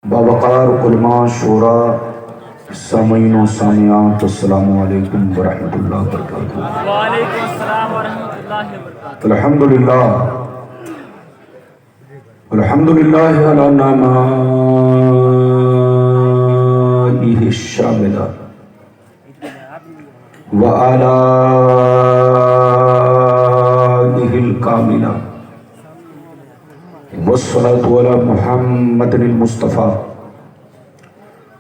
बावकार उलमा शोरा सामीन व सामियात अस्सलामु अलैकुम व रहमतुल्लाहि व बरकातुहू। वालेकुम अस्सलाम व रहमतुल्लाहि व बरकातुहू। अल्हम्दुलिल्लाह अल्हम्दुलिल्लाह अला नमाइहि शामिला व आलाइहिल कामिला वस्सलातु अला मुहम्मदिल मुस्तफ़ा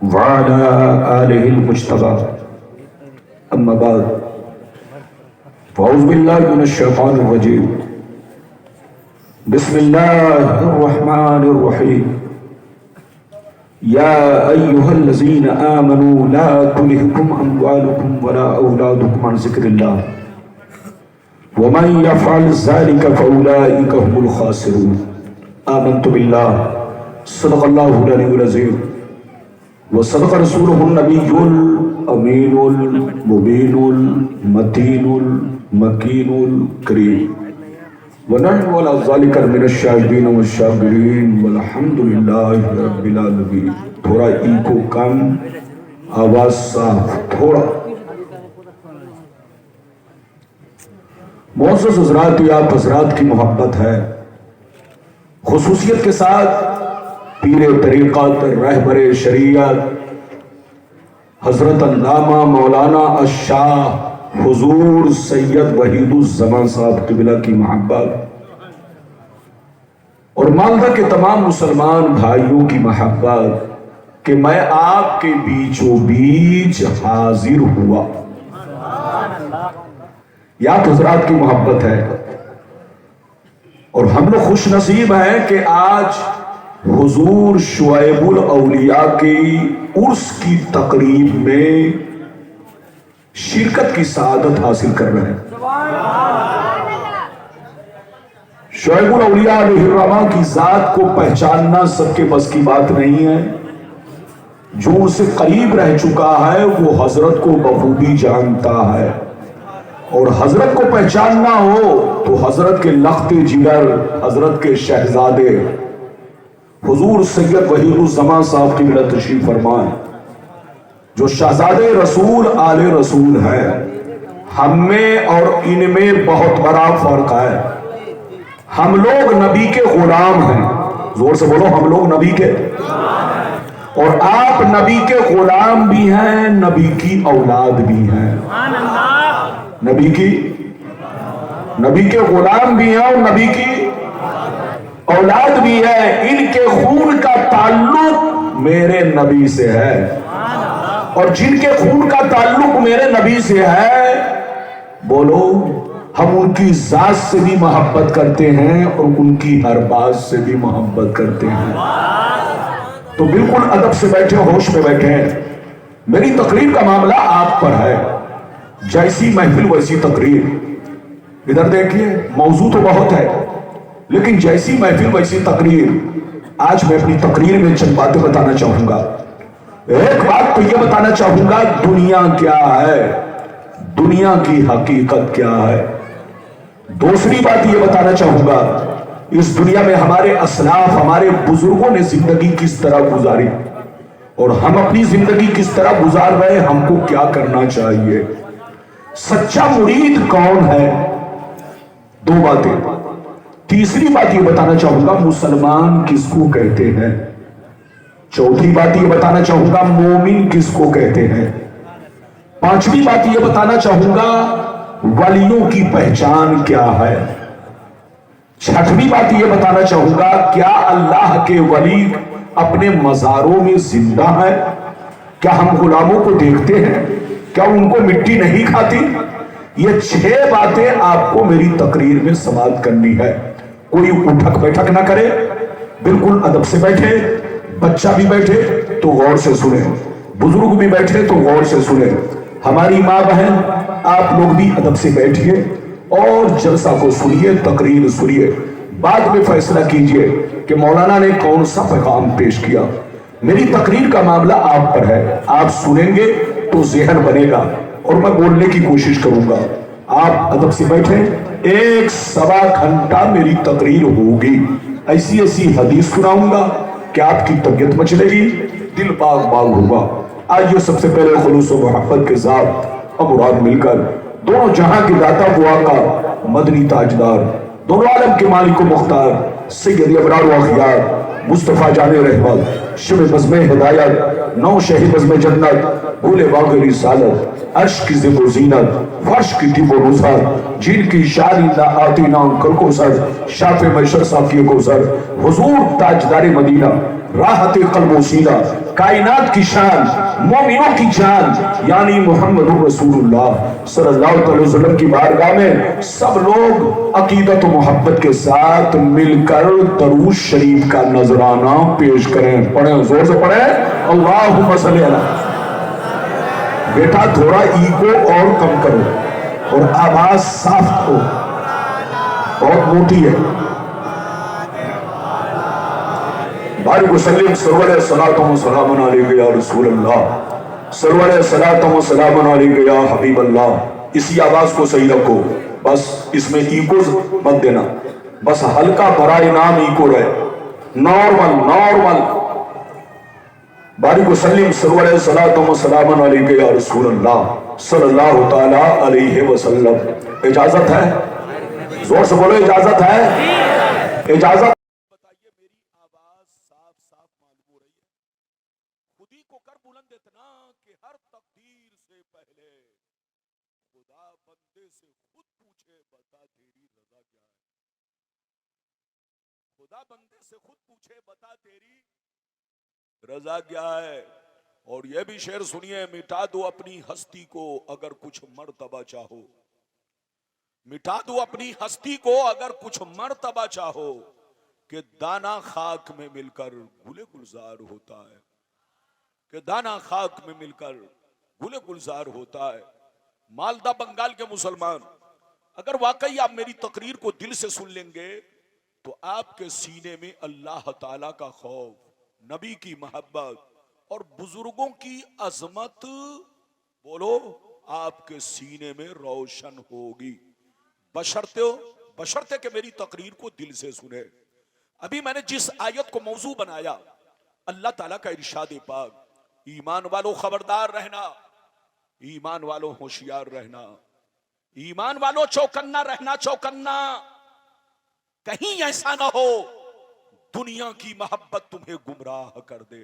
व अला आलिहिल मुज्तबा अम्मा बाद फ़अऊज़ु बिल्लाहि मिनश शैतानिर रजीम बिस्मिल्लाहिर रहमानिर रहीम या अय्युहल्लज़ीना आमनू ला तुल्हिकुम अम्वालुकुम वला औलादुकुम अन ज़िक्रिल्लाह व मन यफ़अल ज़ालिका फ़उलाइका हुमुल ख़ासिरून। आमन्तु बिल्लाह सदक़ल्लाहुल अलीयुल अज़ीम व सदक़ रसूलुहुन नबियुल अमीनुल मुबीनुल मतीनुल मकीनुल करीम व नहनु अला ज़ालिका मिनश शाहिदीन व शाकिरीन वल्हम्दुलिल्लाहि रब्बिल आलमीन। थोड़ा इको कम, आवाज साफ थोड़ा। मोअज़्ज़ज़ हज़रात, आप हज़रात की मोहब्बत है, खुसूसियत के साथ पीरे तरीक़त रहबरे शरीयत हज़रत अल्लामा मौलाना अश-शाह हुज़ूर सैयद वहीदुज़्ज़मान साहब क़िबला की मोहब्बत और मालदा के तमाम मुसलमान भाइयों की मोहब्बत कि मैं आपके बीचों बीच हाजिर हुआ, या हज़रात की मोहब्बत है। और हम लोग खुश नसीब हैं कि आज हुजूर शुएबुल औलिया की उर्स की तकरीब में शिरकत की सआदत हासिल कर रहे हैं। शुएबुल औलिया अलैहिर्रहमा की जात को पहचानना सबके बस की बात नहीं है। जो उनसे करीब रह चुका है वो हजरत को बखूबी जानता है, और हजरत को पहचानना हो तो हजरत के लख्ते जिगर, हजरत के शहजादे हुजूर सैयद वहीदुज़्ज़मान साहब की मिलत तशरीफ फरमान, जो शहजादे रसूल आले रसूल है। हम में और इनमें बहुत बड़ा फर्क है। हम लोग नबी के गुलाम हैं, जोर से बोलो, हम लोग नबी के, और आप नबी के गुलाम भी हैं, नबी की औलाद भी हैं। नबी के गुलाम भी हैं और नबी की औलाद भी है। इनके खून का ताल्लुक मेरे नबी से है, और जिनके खून का ताल्लुक मेरे नबी से है, बोलो, हम उनकी जात से भी मोहब्बत करते हैं और उनकी हर बात से भी मोहब्बत करते हैं। तो बिल्कुल अदब से बैठे, होश में बैठे हैं। मेरी तकरीर का मामला आप पर है, जैसी महफिल वैसी तकरीर। इधर देखिए, मौजू तो बहुत है, लेकिन जैसी महफिल वैसी तकरीर। आज मैं अपनी तकरीर में चंद बातें बताना चाहूंगा। एक बात तो यह बताना चाहूंगा, दुनिया क्या है, दुनिया की हकीकत क्या है। दूसरी बात यह बताना चाहूंगा, इस दुनिया में हमारे असलाफ, हमारे बुजुर्गों ने जिंदगी किस तरह गुजारी और हम अपनी जिंदगी किस तरह गुजार रहे, हमको क्या करना चाहिए। सच्चा मुरीद कौन है, दो बातें। तीसरी बात यह बताना चाहूंगा, मुसलमान किसको कहते हैं। चौथी बात यह बताना चाहूंगा, मोमिन किसको कहते हैं। पांचवी बात यह बताना चाहूंगा, वलियों की पहचान क्या है। छठवीं बात यह बताना चाहूंगा, क्या अल्लाह के वली अपने मज़ारों में जिंदा है। क्या हम गुलामों को देखते हैं, क्या उनको मिट्टी नहीं खाती। ये 6 बातें आपको मेरी तकरीर में समाप्त करनी है। कोई उठक बैठक ना करे, बिल्कुल अदब से बैठे। बच्चा भी बैठे तो गौर से सुने, बुजुर्ग भी बैठे तो गौर से सुने। हमारी माँ बहन, आप लोग भी अदब से बैठिए और जलसा को सुनिए, तकरीर सुनिए। बाद में फैसला कीजिए कि मौलाना ने कौन सा पैगाम पेश किया। मेरी तकरीर का मामला आप पर है, आप सुनेंगे तो ज़हन बनेगा और मैं बोलने की कोशिश करूंगा। आप अदब से बैठे, 1 सवा घंटा मेरी तकरीर होगी। ऐसी ऐसी हदीस सुनाऊंगा कि आपकी तबीयत मचलेगी, दिल बाग बाग होगा। आइए सबसे पहले खुलूस व मोहब्बत के साथ अमुराद मिलकर दोनों जहां के दाता को आका मदनी ताजदार, दोनों आलम के मालिक मुख्तार सैयद अबरार व अखियार मुस्तफ़ा जाने रहमत शिब बज़्म हिदायत नौ शही बज़्म जन्नत भूले बाग रिसालत अर्श की ज़िब ज़ीनत फर्श की टिब नुसरत जिनकी शानी ना आती नाम कल को सर शाफे मैशर साफी को सर हुजूर ताजदार मदीना राहत क़ल्ब सीना कायनात की शान मोमिनों की जान यानी मोहम्मद रसूलुल्लाह सल्लल्लाहु अलैहि वसल्लम की बारगाह में सब लोग अकीदत व मोहब्बत के साथ मिलकर दरूद शरीफ का नजराना पेश करें। पढ़े, जोर से पढ़े, अल्लाहुम्मा सल्ली अला। बेटा थोड़ा ईगो और कम करो और आवाज साफ करो, बहुत मोटी है। बारिक वसल्लिम सरवर सलातुम सलामुन अलैका या रसूल अल्लाह, सरवर सलातुम सलामुन अलैका या हबीब अल्लाह। इसी आवाज को सही रखो, बस इसमें ईको मत देना, बस हल्का बराए नाम ईको रहे, नॉर्मल नॉर्मल। बारिक वसल्लिम सरवर सलातुम सलामुन अलैका या रसूल अल्लाह सल्लल्लाहु तआला अलैहि वसल्लम। इजाजत है? जोर से बोलो, इजाजत है? इजाजत। खुदा बंदे से खुद पूछे बता तेरी रजा क्या है। और यह भी शेर सुनिए, मिटा दो अपनी हस्ती को अगर कुछ मर्तबा चाहो, मिटा दो अपनी हस्ती को अगर कुछ मर्तबा चाहो, कि दाना खाक में मिलकर गुले गुलजार होता है, कि दाना खाक में मिलकर गुले गुलजार होता है। मालदा बंगाल के मुसलमान, अगर वाकई आप मेरी तकरीर को दिल से सुन लेंगे तो आपके सीने में अल्लाह ताला का खौफ, नबी की मोहब्बत और बुजुर्गों की अजमत, बोलो, आपके सीने में रोशन होगी। बशर्ते के मेरी तकरीर को दिल से सुने। अभी मैंने जिस आयत को मौजू बनाया, अल्लाह ताला का इरशाद पाक, ईमान वालों खबरदार रहना, ईमान वालों होशियार रहना, ईमान वालों चौकन्ना रहना, चौकन्ना। कहीं ऐसा ना हो दुनिया की मोहब्बत तुम्हें गुमराह कर दे,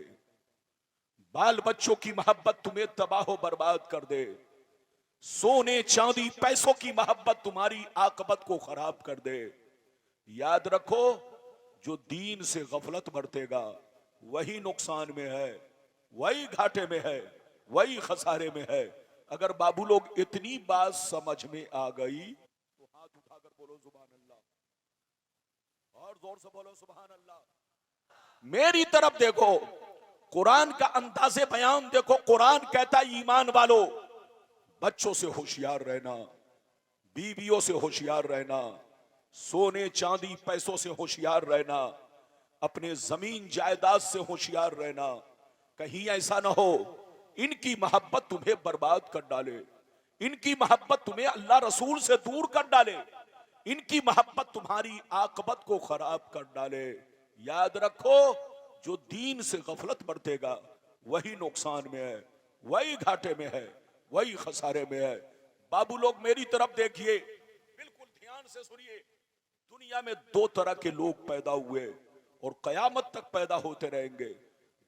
बाल बच्चों की मोहब्बत तुम्हें तबाह बर्बाद कर दे, सोने चांदी पैसों की मोहब्बत तुम्हारी आकबत को खराब कर दे। याद रखो, जो दीन से गफलत बरतेगा वही नुकसान में है, वही घाटे में है, वही खसारे में है। अगर बाबू लोग इतनी बात समझ में आ गई तो हाथ उठाकर बोलो सुभान अल्लाह, और जोर से बोलो सुभान अल्लाह। मेरी तरफ देखो, कुरान का अंदाज़े बयान देखो। कुरान कहता है ईमान वालों, बच्चों से होशियार रहना, बीवियों से होशियार रहना, सोने चांदी पैसों से होशियार रहना, अपने जमीन जायदाद से होशियार रहना। कहीं ऐसा ना हो इनकी मोहब्बत तुम्हें बर्बाद कर डाले, इनकी मोहब्बत तुम्हें अल्लाह रसूल से दूर कर डाले, इनकी मोहब्बत तुम्हारी आकबत को खराब कर डाले। याद रखो, जो दीन से गफलत बरतेगा वही नुकसान में है, वही घाटे में है, वही खसारे में है। बाबू लोग मेरी तरफ देखिए, बिल्कुल ध्यान से सुनिए। दुनिया में दो तरह के लोग पैदा हुए और कयामत तक पैदा होते रहेंगे।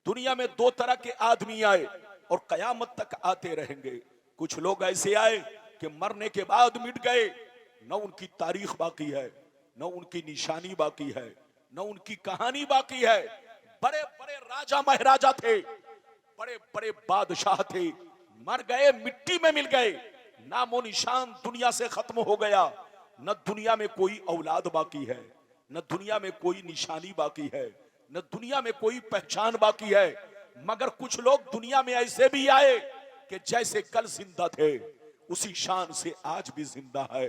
दुनिया में दो तरह के आदमी आए और कयामत तक आते रहेंगे। कुछ लोग ऐसे आए कि मरने के बाद मिट गए, न उनकी तारीख बाकी है, न उनकी निशानी बाकी है, न उनकी कहानी बाकी है। बड़े बड़े राजा महाराजा थे, बड़े बड़े बादशाह थे, मर गए, मिट्टी में मिल गए, नामो निशान दुनिया से खत्म हो गया। न दुनिया में कोई औलाद बाकी है, न दुनिया में कोई निशानी बाकी है, न दुनिया में कोई पहचान बाकी है। मगर कुछ लोग दुनिया में ऐसे भी आए कि जैसे कल जिंदा थे उसी शान से आज भी जिंदा है,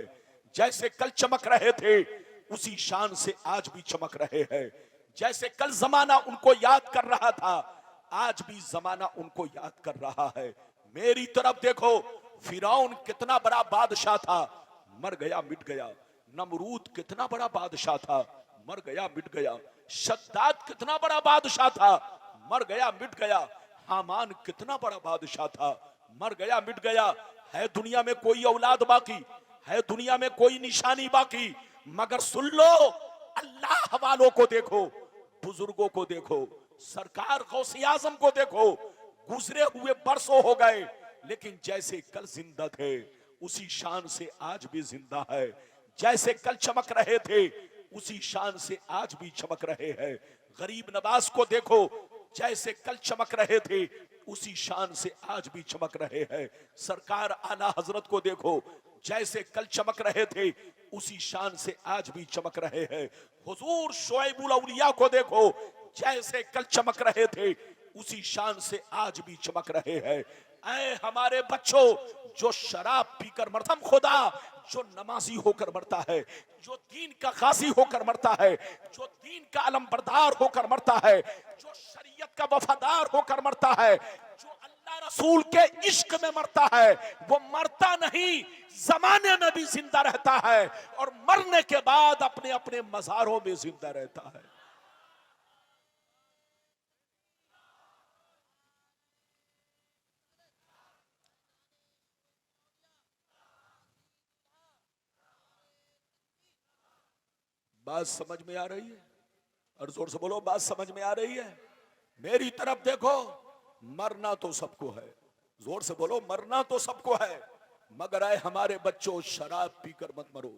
जैसे कल चमक रहे थे उसी शान से आज भी चमक रहे हैं, जैसे कल जमाना उनको याद कर रहा था आज भी जमाना उनको याद कर रहा है। मेरी तरफ देखो, फिरौन कितना बड़ा बादशाह था, मर गया मिट गया। नमरूद कितना बड़ा बादशाह था, मर गया मिट गया। शद्दाद कितना बड़ा बादशाह था, मर गया मिट गया। हामान कितना बड़ा बादशाह था, मर गया मिट गया। है दुनिया में कोई औलाद बाकी, है दुनिया में कोई निशानी बाकी, मगर सुन लो, अल्लाह वालों को देखो, बुजुर्गों को देखो, सरकार गौसे आजम को देखो, गुजरे हुए बरसों हो गए, लेकिन जैसे कल जिंदा थे उसी शान से आज भी जिंदा है। जैसे कल चमक रहे थे उसी शान से आज भी चमक रहे हैं। गरीब नवाज को देखो, जैसे कल चमक रहे थे उसी शान से आज भी चमक रहे हैं। सरकार आला हजरत को देखो, जैसे कल चमक रहे थे उसी शान से आज भी चमक रहे हैं। हुजूर शुएबुल औलिया को देखो, जैसे कल चमक रहे थे उसी शान से आज भी चमक रहे हैं। ऐ हमारे बच्चों, जो शराब पीकर मरता, खुदा जो नमाजी होकर मरता है, जो दीन का गाजी होकर मरता है, जो दीन का अलमबरदार होकर मरता है, जो शरीयत का वफादार होकर मरता है, जो अल्लाह रसूल के इश्क में मरता है, वो मरता नहीं, जमाने में भी जिंदा रहता है और मरने के बाद अपने अपने मज़ारों में जिंदा रहता है। बात समझ में आ रही है? और जोर से बोलो, बात समझ में आ रही है? मेरी तरफ देखो, मरना तो सबको है। जोर से बोलो, मरना तो सबको है, मगर आए हमारे बच्चों, शराब पीकर मत मरो,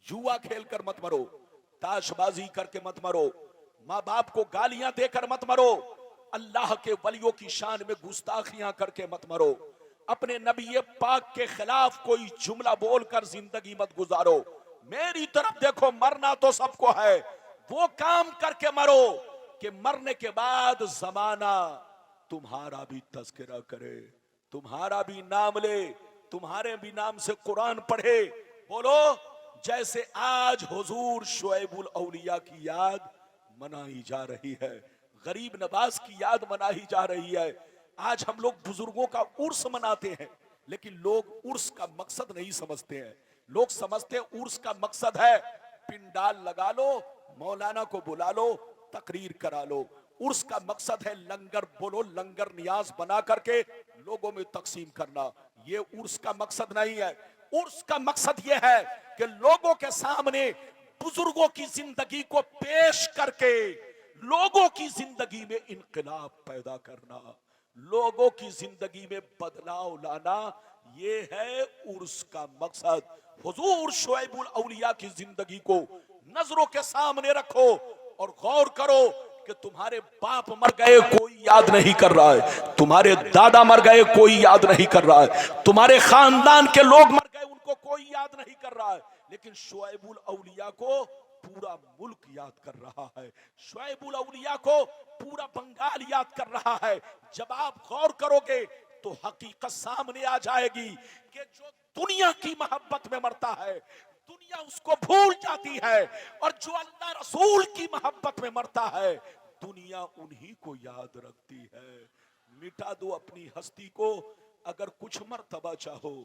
जुआ खेलकर मत मरो, ताशबाजी करके मत मरो, माँ बाप को गालियां देकर मत मरो, अल्लाह के वलियों की शान में गुस्ताखियां करके मत मरो, अपने नबी पाक के खिलाफ कोई जुमला बोलकर जिंदगी मत गुजारो। मेरी तरफ देखो, मरना तो सबको है, वो काम करके मरो कि मरने के बाद जमाना तुम्हारा भी तज़किरा करे, तुम्हारा भी नाम ले, तुम्हारे भी नाम से कुरान पढ़े। बोलो, जैसे आज हुजूर शुएबुल औलिया की याद मनाई जा रही है, गरीब नवाज की याद मनाई जा रही है। आज हम लोग बुजुर्गों का उर्स मनाते हैं, लेकिन लोग उर्स का मकसद नहीं समझते हैं। लोग समझते हैं उर्स का मकसद है पिंडाल लगा लो, मौलाना को बुला लो, तकरीर करा लो। उर्स का मकसद है लंगर, बोलो, लंगर नियाज बना करके लोगों में तकसीम करना। ये उर्स का मकसद नहीं है। उर्स का मकसद ये है कि लोगों के सामने बुजुर्गों की जिंदगी को पेश करके लोगों की जिंदगी में इनकलाब पैदा करना, लोगों की जिंदगी में बदलाव लाना, ये है उर्स का मकसद। हुजूर शुएबुल औलिया की जिंदगी को नजरों के सामने रखो और गौर करो कि तुम्हारे बाप मर गए, कोई याद नहीं कर रहा है, तुम्हारे दादा मर गए, कोई याद नहीं कर रहा है, तुम्हारे खानदान के लोग मर गए, उनको कोई याद नहीं कर रहा है, लेकिन शुएबुल औलिया को पूरा मुल्क याद कर रहा है, शुएबुल औलिया को पूरा बंगाल याद कर रहा है। जब आप गौर करोगे तो हकीकत सामने आ जाएगी कि जो दुनिया की मोहब्बत में मरता है, दुनिया उसको भूल जाती है, और जो अल्लाह रसूल की मोहब्बत में मरता है, दुनिया उन्हीं को याद रखती है। मिटा दो अपनी हस्ती को अगर कुछ मर्तबा चाहो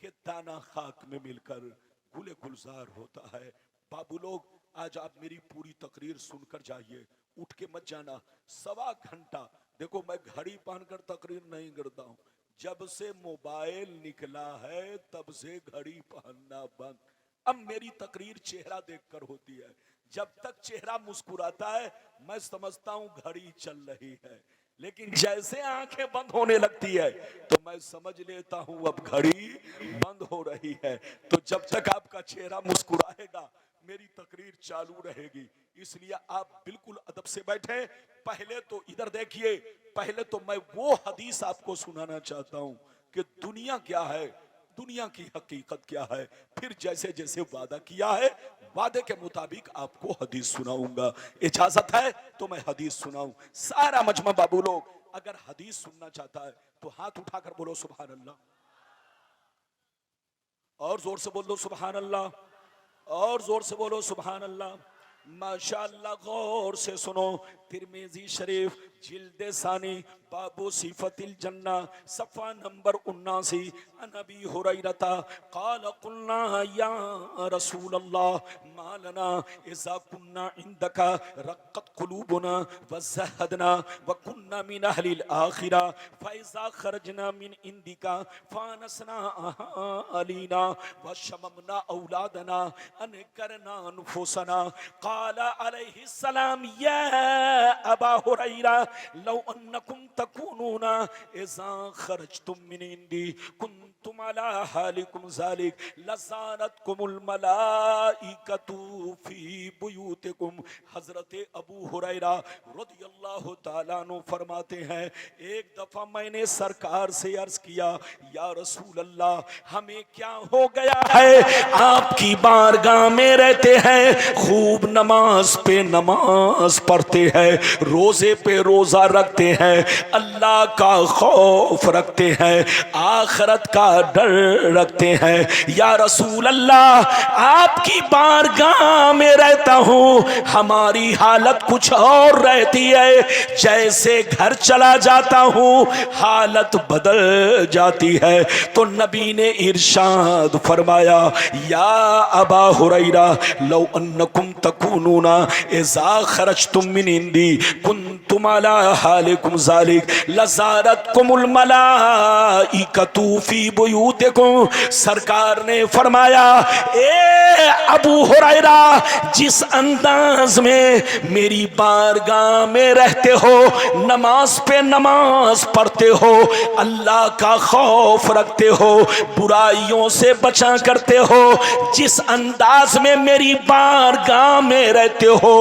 कि दाना खाक में मिलकर गुले गुलजार होता है। बाबू लोग, आज आप मेरी पूरी तकरीर सुनकर जाइए, उठ के मत जाना। 1.25 घंटा, देखो मैं घड़ी पहनकर तकरीर नहीं करता हूं, जब से मोबाइल निकला है तब से घड़ी पहनना बंद। अब मेरी तकरीर चेहरा देखकर होती है, जब तक चेहरा मुस्कुराता है मैं समझता हूं घड़ी चल रही है, लेकिन जैसे आंखें बंद होने लगती है तो मैं समझ लेता हूं अब घड़ी बंद हो रही है। तो जब तक आपका चेहरा मुस्कुराएगा मेरी तकरीर चालू रहेगी, इसलिए आप बिल्कुल अदब से बैठे। पहले तो इधर देखिए, पहले तो मैं वो हदीस आपको सुनाना चाहता हूं कि दुनिया क्या है, दुनिया की हकीकत क्या है, फिर जैसे जैसे वादा किया है वादे के मुताबिक आपको हदीस सुनाऊंगा। इजाजत है तो मैं हदीस सुनाऊं। सारा मजमा बाबू लोग अगर हदीस सुनना चाहता है तो हाथ उठाकर बोलो सुभान अल्लाह, और जोर से बोल दो सुभान अल्लाह, और जोर से बोलो सुभान अल्लाह। माशाअल्लाह, गौर से सुनो, तिरमिजी शरीफ जिल्द सानी बाबू सिफतिल जन्ना सफ़ा नंबर 79 अन अबी हुरैरता क़ाल क़ुलना या रसूल अल्लाह मा लना इज़ा कुन्ना इंदका रक़्क़त क़ुलूबुना व ज़हदना व कुन्ना मिन अहलिल आखिरा फ़इज़ा ख़रजना मिन इंदिका फ़ानसना अलीना व शममना औलादना अन करना अनफुसना क़ाल अलैहिस्सलाम या अबा हुरैरा लौ अन्नकुम तकूनूना इज़ा खरजतुम मिन इंदी कुंतुम अला हालिकुम ज़ालिक लज़ारतकुमुल मलाइकतु फी बुयूतिकुम। हज़रत अबू हुरैरा रज़ियल्लाहु ताला अन्हु फरमाते हैं, एक दफ़ा मैंने सरकार से अर्ज किया, या रसूल अल्लाह हमें क्या हो गया है, आपकी बारगाह में रहते हैं, खूब नमाज पे नमाज पढ़ते हैं, रोजे पे रोजा रखते हैं, अल्लाह का खौफ रखते हैं, आखिरत का डर रखते हैं, या रसूल अल्लाह आपकी बारगाह में रहता हूँ, हमारी हालत कुछ और रहती है, जैसे घर चला जाता हूँ हालत बदल जाती है। तो नबी ने इरशाद फरमाया, या अबा हुरैरा लौ अन्नकुम तकूनूना इज़ा खरजतुम मिन इंदी कुंतुम अला हालिकुम ज़ालिक लज़ारतकुमुल मलाइकतु फी बुयूतिकुम। सरकार ने फरमाया, ए अबू हुरैरा जिस अंदाज में मेरी बारगाह में रहते हो, नमाज पे नमाज पढ़ते हो, अल्लाह का खौफ रखते हो, बुराइयों से बचा करते हो, जिस अंदाज में मेरी बारगाह में रहते हो,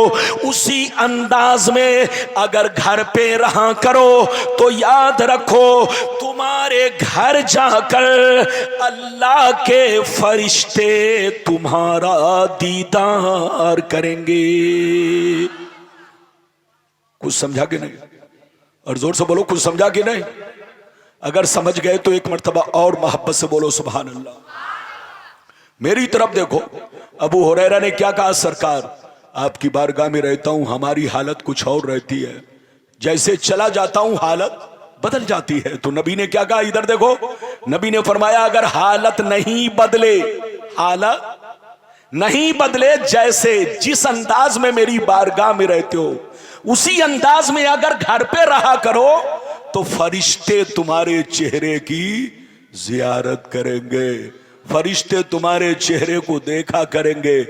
उसी अंदाज में अगर घर पे रहा करो तो याद रखो तुम्हारे घर जाकर अल्लाह के फरिश्ते तुम्हारा दीदार करेंगे। कुछ समझा कि नहीं? और जोर से बोलो, कुछ समझा कि नहीं? अगर समझ गए तो एक मर्तबा और मोहब्बत से बोलो सुभान अल्लाह। मेरी तरफ देखो, अबू हुरैरा ने क्या कहा, सरकार आपकी बारगाह में रहता हूं, हमारी हालत कुछ और रहती है, जैसे चला जाता हूं हालत बदल जाती है। तो नबी ने क्या कहा, इधर देखो, नबी ने फरमाया अगर हालत नहीं बदले, हालत नहीं बदले, जैसे जिस अंदाज में मेरी बारगाह में रहते हो उसी अंदाज में अगर घर पे रहा करो तो फरिश्ते तुम्हारे चेहरे की जियारत करेंगे, फरिश्ते तुम्हारे चेहरे को देखा करेंगे।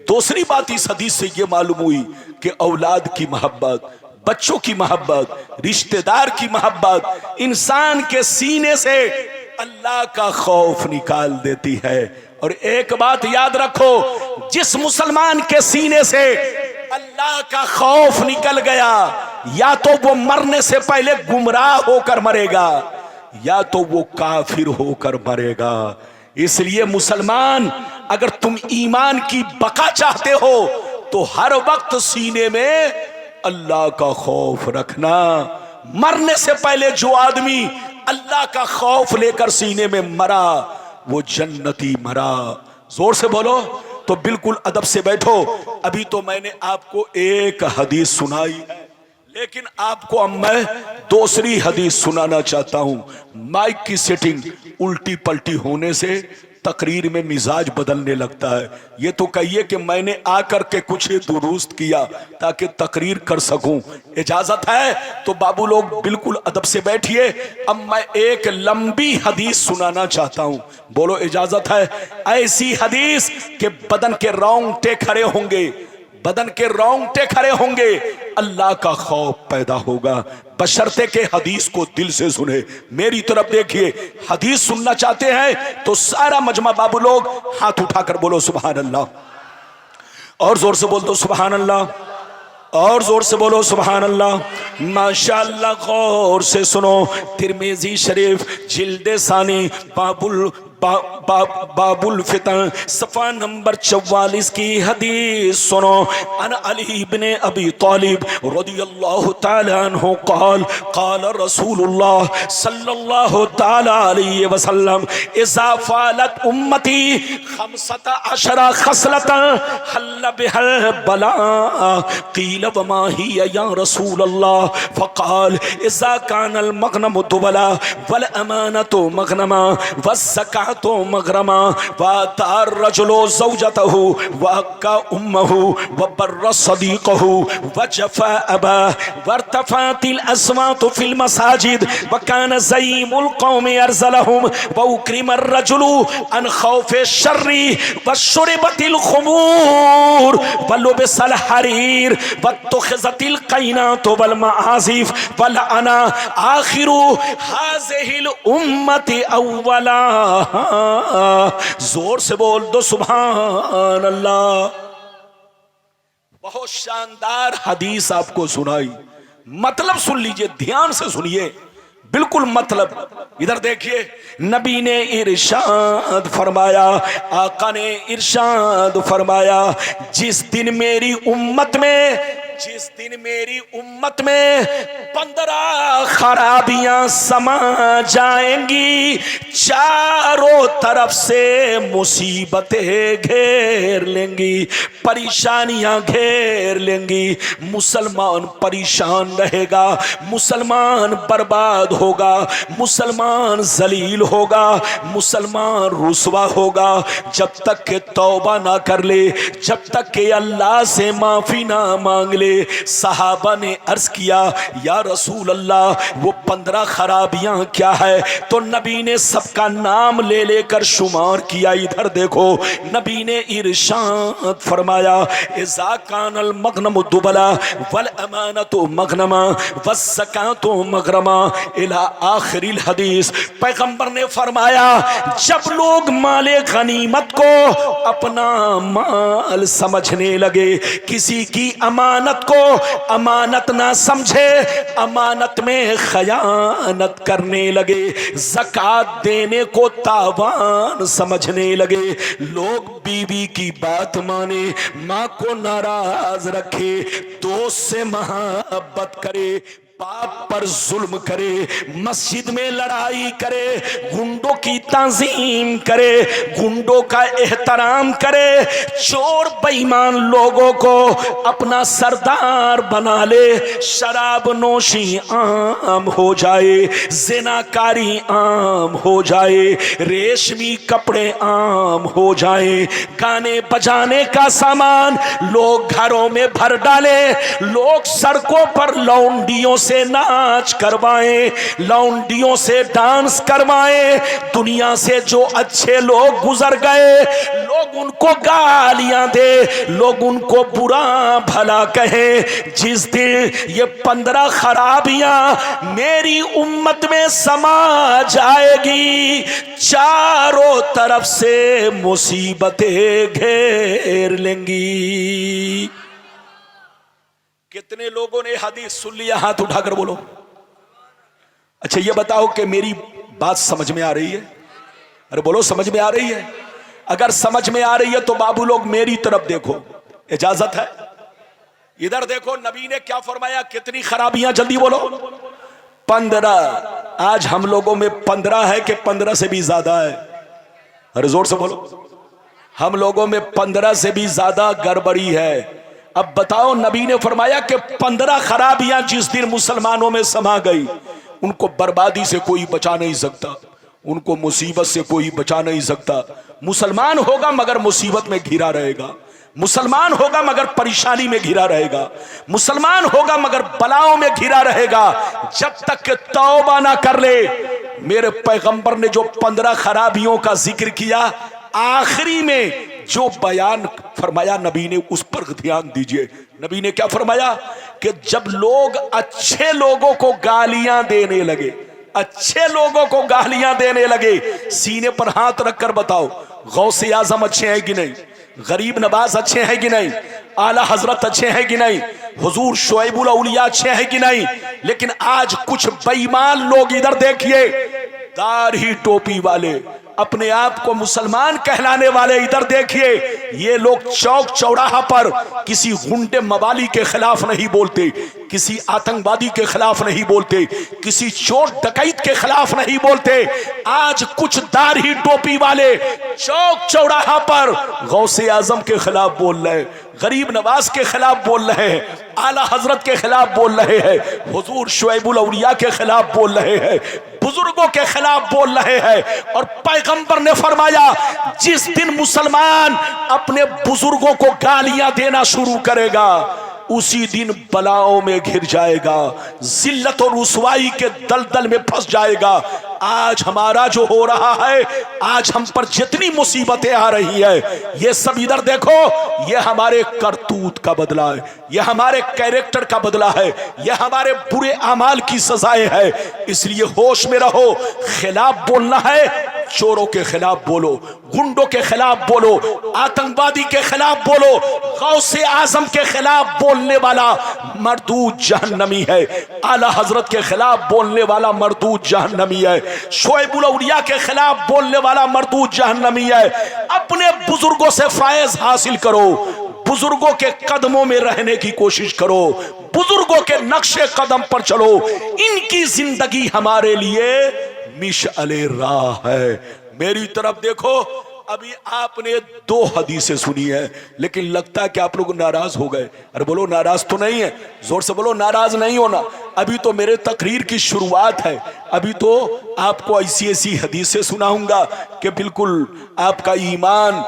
दूसरी बात इस हदीस से यह मालूम हुई कि औलाद की मोहब्बत, बच्चों की मोहब्बत, रिश्तेदार की मोहब्बत इंसान के सीने से अल्लाह का खौफ निकाल देती है। और एक बात याद रखो, जिस मुसलमान के सीने से अल्लाह का खौफ निकल गया, या तो वो मरने से पहले गुमराह होकर मरेगा या तो वो काफिर होकर मरेगा। इसलिए मुसलमान, अगर तुम ईमान की बका चाहते हो तो हर वक्त सीने में अल्लाह का खौफ रखना। मरने से पहले जो आदमी अल्लाह का खौफ लेकर सीने में मरा वो जन्नती मरा। जोर से बोलो। तो बिल्कुल अदब से बैठो। अभी तो मैंने आपको एक हदीस सुनाई है, लेकिन आपको अब मैं दूसरी हदीस सुनाना चाहता हूं। माइक की सेटिंग उल्टी पलटी होने से तकरीर में मिजाज बदलने लगता है। ये तो कहिए कि मैंने आकर के कुछ दुरुस्त किया ताकि तकरीर कर सकूं। इजाजत है तो बाबू लोग बिल्कुल अदब से बैठिए। अब मैं एक लंबी हदीस सुनाना चाहता हूं। बोलो इजाजत है? ऐसी हदीस के बदन के रोंगटे खड़े होंगे, बदन के रोंगटे खड़े होंगे, अल्लाह का खौफ पैदा होगा, बशर्ते के हदीस को दिल से सुने। मेरी तरफ देखिए, हदीस सुनना चाहते हैं तो सारा मजमा बाबू लोग हाथ उठाकर बोलो सुभान अल्लाह, और जोर से बोल दो सुभान अल्लाह, और जोर से बोलो सुभान अल्लाह। माशाअल्लाह, गौर से सुनो। तिरमिजी शरीफ जिल्दे सानी बाबुल बाबुल फितन सफ़ा नंबर 44 की हदीस सुनो। अन अली इब्ने अबी तालिब रदियल्लाहु ताला अन्हु क़ाल क़ाल रसूलुल्लाह सल्लल्लाहु ताला अलैहि वसल्लम इज़ा फ़ालत उम्मती 15 खसलतन हल्ल बिहल बला क़ील वमा हिया या रसूलल्लाह फ़क़ाल इज़ा कानल मग़नमु दुबला वल अमानतु मग़नमा वज़्ज़कातु मग़रमा वअतार रजुलु ज़ौजतहु वअक्का उम्महु वबर्र सदीक़हु वजफ़ा अबाह वरतफ़अतिल अस्वातु फ़िल मसाजिद वकान ज़ईमुल क़ौमि अरज़लहुम वउक्रिमर रजुलु अन ख़ौफ़ि शर्रि वशुरिबतिल ख़ुमूर वलुबिसल हरीर वत्तुख़िज़तिल क़ैनातु वल मआज़िफ़ वलअना आख़िरु हाज़िहिल उम्मति अव्वला। जोर से बोल दो सुभान अल्लाह। बहुत शानदार हदीस आपको सुनाई, मतलब सुन लीजिए, ध्यान से सुनिए, बिल्कुल मतलब। इधर देखिए, नबी ने इरशाद फरमाया, आका ने इरशाद फरमाया, जिस दिन मेरी उम्मत में 15 खराबियां समा जाएंगी, चारों तरफ से मुसीबतें घेर लेंगी, परेशानियां घेर लेंगी, मुसलमान परेशान रहेगा, मुसलमान बर्बाद होगा, मुसलमान जलील होगा, मुसलमान रुसवा होगा, जब तक के तौबा ना कर ले, जब तक के अल्लाह से माफी ना मांग ले। सहाबा ने अर्ज किया, या रसूल अल्लाह वो 15 खराबियां क्या है? तो नबी ने सबका नाम ले लेकर शुमार किया। इधर देखो, नबी ने इरशाद फरमाया, इज़ा कानल मग़नमु दुबला वल अमानतु मग़नमा वज़्ज़कातु मग़रमा इला आखिरिल हदीस। पैगंबर ने फरमाया, जब लोग माले गनीमत को अपना माल समझने लगे, किसी की अमानत को अमानत ना समझे, अमानत में खयानत करने लगे, ज़कात देने को तावान समझने लगे, लोग बीवी की बात माने, माँ को नाराज रखे, दोस्त से मोहब्बत करे, बाप पर जुल्म करे, मस्जिद में लड़ाई करे, गुंडों की ताज़ीम करे, गुंडों का एहतराम करे, चोर बेईमान लोगों को अपना सरदार बना ले, शराब नोशी आम हो जाए, ज़िनाकारी आम हो जाए, रेशमी कपड़े आम हो जाए, गाने बजाने का सामान लोग घरों में भर डाले, लोग सड़कों पर लौंडियों से नाच करवाएं, लौंडियों से डांस करवाएं, दुनिया से जो अच्छे लोग गुजर गए लोग उनको गालियां दे, लोग उनको बुरा भला कहें। जिस दिन ये 15 खराबियां मेरी उम्मत में समा जाएगी, चारों तरफ से मुसीबतें घेर लेंगी। कितने लोगों ने हदीस सुन लिया? हाथ उठाकर बोलो। अच्छा, ये बताओ कि मेरी बात समझ में आ रही है? अरे बोलो, समझ में आ रही है? अगर समझ में आ रही है तो बाबू लोग मेरी तरफ देखो, इजाजत है? इधर देखो, नबी ने क्या फरमाया, कितनी खराबियां, जल्दी बोलो। 15। आज हम लोगों में 15 है कि 15 से भी ज्यादा है? अरे जोर से बोलो। हम लोगों में 15 से भी ज्यादा गड़बड़ी है। अब बताओ, नबी ने फरमाया कि 15 खराबियां जिस दिन मुसलमानों में समा गई, उनको बर्बादी से कोई बचा नहीं सकता, उनको मुसीबत से कोई बचा नहीं सकता। मुसलमान होगा मगर मुसीबत में घिरा रहेगा, मुसलमान होगा मगर परेशानी में घिरा रहेगा, मुसलमान होगा मगर बलाओं में घिरा रहेगा, जब तक कि तौबा ना कर ले। मेरे पैगंबर ने जो 15 खराबियों का जिक्र किया, आखिरी में जो बयान फरमाया नबी ने, उस पर ध्यान दीजिए। नबी ने क्या फरमाया कि जब लोग अच्छे लोगों को गालियां देने लगे, अच्छे लोगों को गालियां देने लगे, सीने पर हाथ रखकर बताओ, गौसे आजम अच्छे हैं कि नहीं? गरीब नवाज अच्छे हैं कि नहीं? आला हजरत अच्छे हैं कि नहीं? हुजूर शुएबुल औलिया अच्छे हैं कि नहीं? लेकिन आज कुछ बेईमान लोग, इधर देखिए, दाढ़ी टोपी वाले, अपने आप को मुसलमान कहलाने वाले इधर देखिए, ये लोग चौक चौराहा पर किसी गुंडे मवाली के खिलाफ नहीं बोलते, किसी आतंकवादी के खिलाफ नहीं बोलते, किसी चोर डकैत के खिलाफ नहीं बोलते। आज कुछ दाढ़ी टोपी वाले चौक चौराहा पर गौसे आजम के खिलाफ बोल रहे हैं, गरीब नवाज के खिलाफ बोल रहे हैं, आला हजरत के खिलाफ बोल रहे हैं, हुजूर शुएबुल औलिया के खिलाफ बोल रहे हैं, बुजुर्गों के खिलाफ बोल रहे हैं। और पैगंबर ने फरमाया, जिस दिन मुसलमान अपने बुजुर्गों को गालियां देना शुरू करेगा उसी दिन बलाओं में घिर जाएगा, जिल्लत और रुसवाई के दलदल में फंस जाएगा। आज हमारा जो हो रहा है, आज हम पर जितनी मुसीबतें आ रही है, ये सब इधर देखो, ये हमारे करतूत का बदला है, ये हमारे कैरेक्टर का बदला है, ये हमारे बुरे अमाल की सजाएं है। इसलिए होश में रहो, खिलाफ बोलना है, चोरों के खिलाफ बोलो, गुंडों के खिलाफ बोलो, आतंकवादी के खिलाफ बोलो, गौसे आजम के खिलाफ बोलने वाला मरदूद जहन्नमी है, आला हजरत के खिलाफ बोलने वाला मरदूद जहन्नमी है, शुएबुल औलिया के खिलाफ बोलने वाला मरदूद जहन्नमी है। अपने बुजुर्गों से फायज हासिल करो, बुजुर्गों के कदमों में रहने की कोशिश करो, बुजुर्गों के नक्शे कदम पर चलो। इनकी जिंदगी हमारे लिए मिशअले राह है। मेरी तरफ देखो, अभी आपने 2 हदीसें सुनी है, लेकिन लगता है कि आप लोग नाराज हो गए। अरे बोलो, नाराज तो नहीं है, जोर से बोलो, नाराज नहीं होना। अभी तो मेरे तकरीर की शुरुआत है, अभी तो आपको ऐसी ऐसी हदीसें सुनाऊंगा कि बिल्कुल आपका ईमान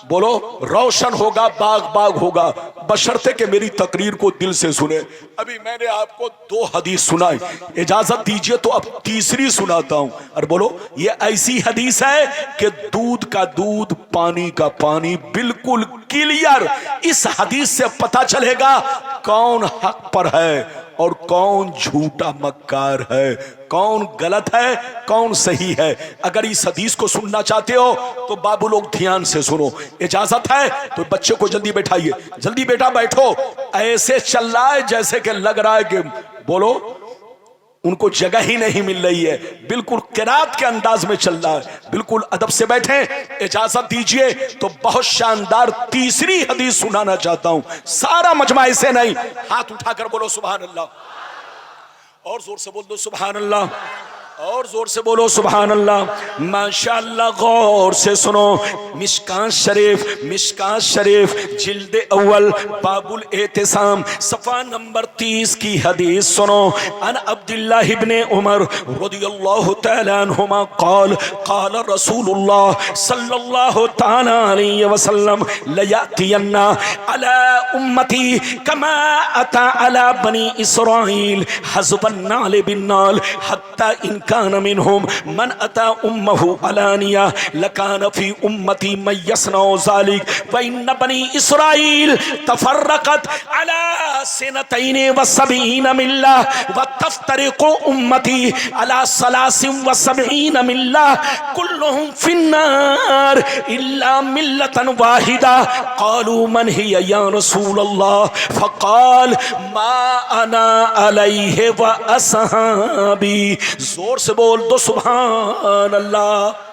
बोलो रोशन होगा, बाग बाग होगा, बशर्ते कि मेरी तकरीर को दिल से सुने। अभी मैंने आपको 2 हदीस सुनाई, इजाजत दीजिए तो अब तीसरी सुनाता हूं। और बोलो, ये ऐसी हदीस है कि दूध का दूध, पानी का पानी, बिल्कुल क्लियर। इस हदीस से पता चलेगा कौन हक पर है और कौन झूठा मक्कार है, कौन गलत है, कौन सही है। अगर इस हदीस को सुनना चाहते हो तो बाबू लोग ध्यान से सुनो, इजाजत है तो बच्चे को जल्दी बैठाइए, जल्दी बेटा बैठो। ऐसे चल रहा है जैसे कि लग रहा है कि बोलो उनको जगह ही नहीं मिल रही है, बिल्कुल किरात के अंदाज में चल रहा है। बिल्कुल अदब से बैठे, इजाजत दीजिए तो बहुत शानदार तीसरी हदीस सुनाना चाहता हूं। सारा मजमा ऐसे नहीं, हाथ उठाकर बोलो सुभान अल्लाह, और जोर से बोल दो सुभान अल्लाह, और जोर से बोलो सुभान अल्लाह। माशाअल्लाह, गौर से सुनो। मिशकात शरीफ जिल्द अव्वल बाबुल एहतिसाम सफ़ा नंबर 30 की हदीस सुनो। अन अब्दुल्लाह इब्ने उमर रदियल्लाहु तआला अन्हुमा क़ाल क़ाल रसूलुल्लाह सल्लल्लाहु तआला अलैहि वसल्लम लयातियन्ना अला उम्मती कमा अता अला बनी इसराइल हज़बन नाल बिन नाल हत्ता इन कान मिनहुम मन अता उम्महु अलानिया लकान फी उम्मती मन यसनउ ज़ालिक व इन बनी इसराइल तफर्रकत अला सनतैन व सबईन मिल्ला व तफ्तरिकु उम्मती अला सलासिन व सबईन मिल्ला कुल्लुहुम फिन्नार इल्ला मिल्लतन वाहिदा क़ालू मन हिया या रसूलल्लाह फ़क़ाल मा अना अलैहि व असहाबी। जोर से बोल दो सुभान अल्लाह।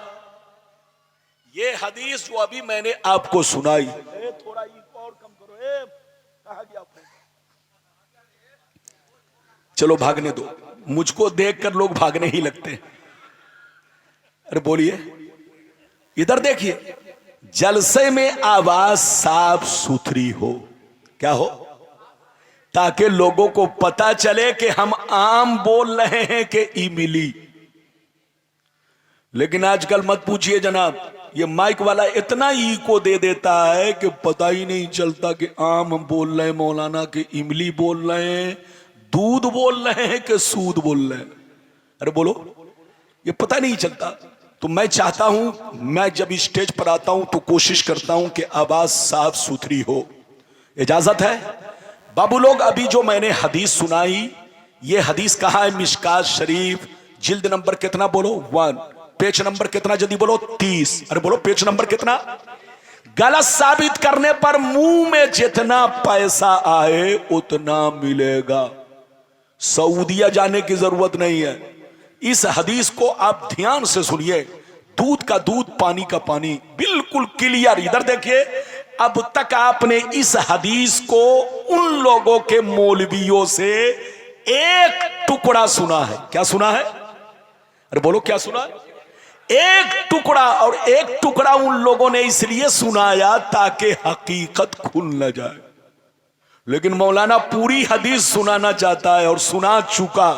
ये हदीस जो अभी मैंने आपको सुनाई, थोड़ा और कम करो, कहा गया चलो भागने दो, मुझको देखकर लोग भागने ही लगते हैं। अरे बोलिए, इधर देखिए, जलसे में आवाज साफ सुथरी हो, क्या हो, ताकि लोगों को पता चले कि हम आम बोल रहे हैं कि इमली। लेकिन आजकल मत पूछिए जनाब, ये माइक वाला इतना इको दे देता है कि पता ही नहीं चलता कि आम हम बोल रहे हैं मौलाना, कि इमली बोल रहे हैं, दूध बोल रहे हैं कि सूद बोल रहे हैं। अरे बोलो, ये पता नहीं चलता। तो मैं चाहता हूं, मैं जब स्टेज पर आता हूं तो कोशिश करता हूं कि आवाज साफ सुथरी हो। इजाजत है बाबू लोग। अभी जो मैंने हदीस सुनाई, ये हदीस कहा है मिशकात शरीफ, जिल्द नंबर कितना बोलो 1, पेज नंबर कितना जल्दी बोलो 30। अरे बोलो पेज नंबर कितना। गलत साबित करने पर मुंह में जितना पैसा आए उतना मिलेगा, सऊदिया जाने की जरूरत नहीं है। इस हदीस को आप ध्यान से सुनिए, दूध का दूध, पानी का पानी, बिल्कुल क्लियर। इधर देखिए, अब तक आपने इस हदीस को उन लोगों के मौलवियों से एक टुकड़ा सुना है। क्या सुना है? अरे बोलो, क्या सुना है? एक टुकड़ा। और एक टुकड़ा उन लोगों ने इसलिए सुनाया ताकि हकीकत खुल न जाए। लेकिन मौलाना पूरी हदीस सुनाना चाहता है और सुना चुका,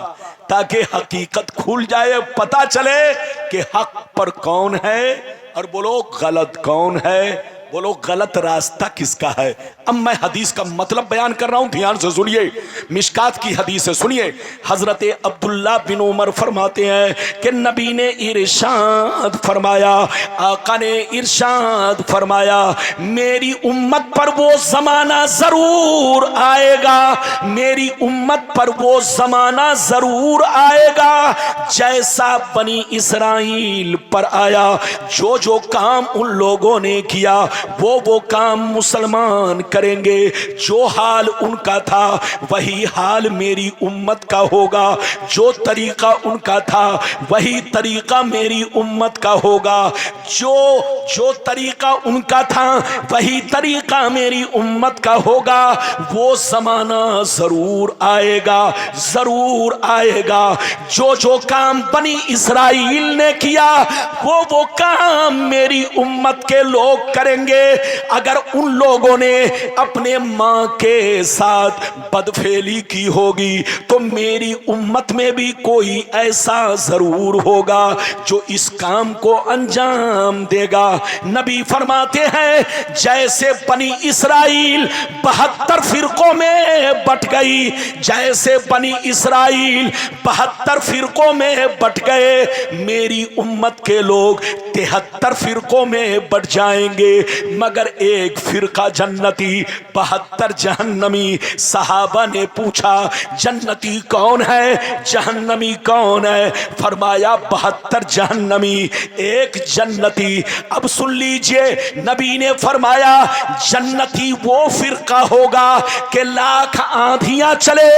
ताकि हकीकत खुल जाए, पता चले कि हक पर कौन है और बोलो गलत कौन है, बोलो गलत रास्ता किसका है। अब मैं हदीस का मतलब बयान कर रहा हूं, ध्यान से सुनिए। मिशकात की हदीस है, सुनिए। हजरत अब्दुल्ला बिन उमर फरमाते हैं कि नबी ने इरशाद फरमाया, आका ने इरशाद फरमाया, मेरी उम्मत पर वो जमाना जरूर आएगा, मेरी उम्मत पर वो जमाना जरूर आएगा जैसा बनी इसराइल पर आया। जो जो काम उन लोगों ने किया वो काम मुसलमान करेंगे। जो हाल उनका था वही हाल मेरी उम्मत का होगा। जो तरीका उनका था वही तरीका मेरी उम्मत का होगा। जो तरीका उनका था वही तरीका मेरी उम्मत का होगा। वो जमाना जरूर आएगा, जरूर आएगा। जो जो काम बनी इसराइल ने किया वो काम मेरी उम्मत के लोग करेंगे। अगर उन लोगों ने अपने मां के साथ बदफेली की होगी तो मेरी उम्मत में भी कोई ऐसा जरूर होगा जो इस काम को अंजाम देगा। नबी फरमाते हैं, जैसे बनी इसराइल 72 फिरकों में बट गई, जैसे बनी इसराइल 72 फिरकों में बट गए, मेरी उम्मत के लोग 73 फिरकों में बट जाएंगे, मगर एक फिरका जन्नती, 72 जहन्नमी। सहाबा ने पूछा, जन्नती कौन है, जहन्नमी कौन है? फरमाया 72 जहन्नमी, एक जन्नती। अब सुन लीजिए, नबी ने फरमाया जन्नती वो फिरका होगा कि लाख आंधियां चले,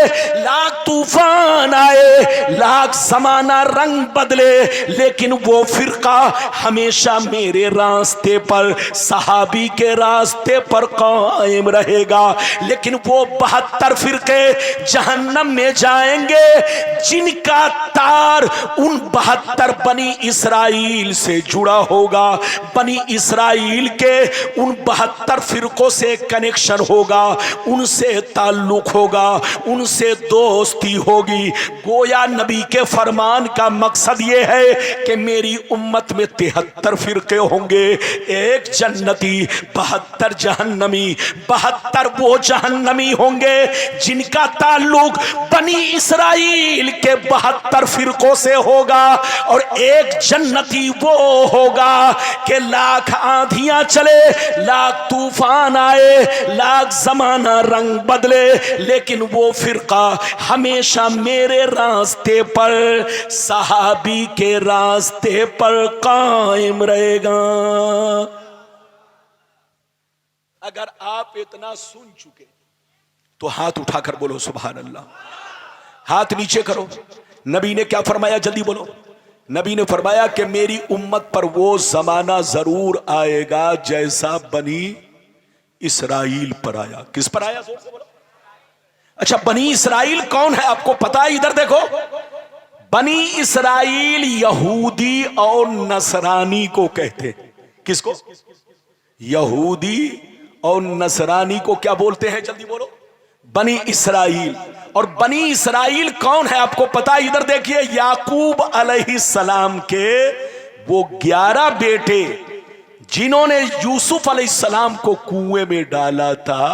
लाख तूफान आए, लाख समाना रंग बदले, लेकिन वो फिरका हमेशा मेरे रास्ते पर, सहाबी के रास्ते पर कायम रहेगा। लेकिन वो 72 फिरके जहन्नम में जाएंगे जिनका तार उन 72 बनी इसराइल से जुड़ा होगा। बनी इसराइल के उन 72 फिरकों से कनेक्शन होगा, उनसे ताल्लुक होगा, उनसे दोस्ती होगी। गोया नबी के फरमान का मकसद ये है कि मेरी उम्मत में 73 फिरके होंगे, एक जन्नती, 72 जहन्नमी। 72 वो जहन्नमी होंगे जिनका ताल्लुक बनी इसराइल के 72 फिरकों से होगा, और एक जन्नती वो होगा कि लाख आंधियां चले, लाख तूफान आए, लाख जमाना रंग बदले, लेकिन वो फिरका हमेशा मेरे रास्ते पर, सहाबी के रास्ते पर कायम रहेगा। अगर आप इतना सुन चुके तो हाथ उठाकर बोलो सुभान अल्लाह। हाथ नीचे करो। नबी ने क्या फरमाया, जल्दी बोलो। नबी ने फरमाया कि मेरी उम्मत पर वो जमाना जरूर आएगा जैसा बनी इसराइल पर आया। किस पर आया? जोर से बोलो। अच्छा, बनी इसराइल कौन है आपको पता है? इधर देखो, बनी इसराइल यहूदी और नसरानी को कहते। किसको? यहूदी और नसरानी को क्या बोलते हैं? जल्दी बोलो। बनी इसराइल। और बनी इसराइल कौन है आपको पता है? इधर देखिए, याकूब अलैहिस्सलाम के वो 11 बेटे जिन्होंने यूसुफ अलैहिस्सलाम को कुएं में डाला था,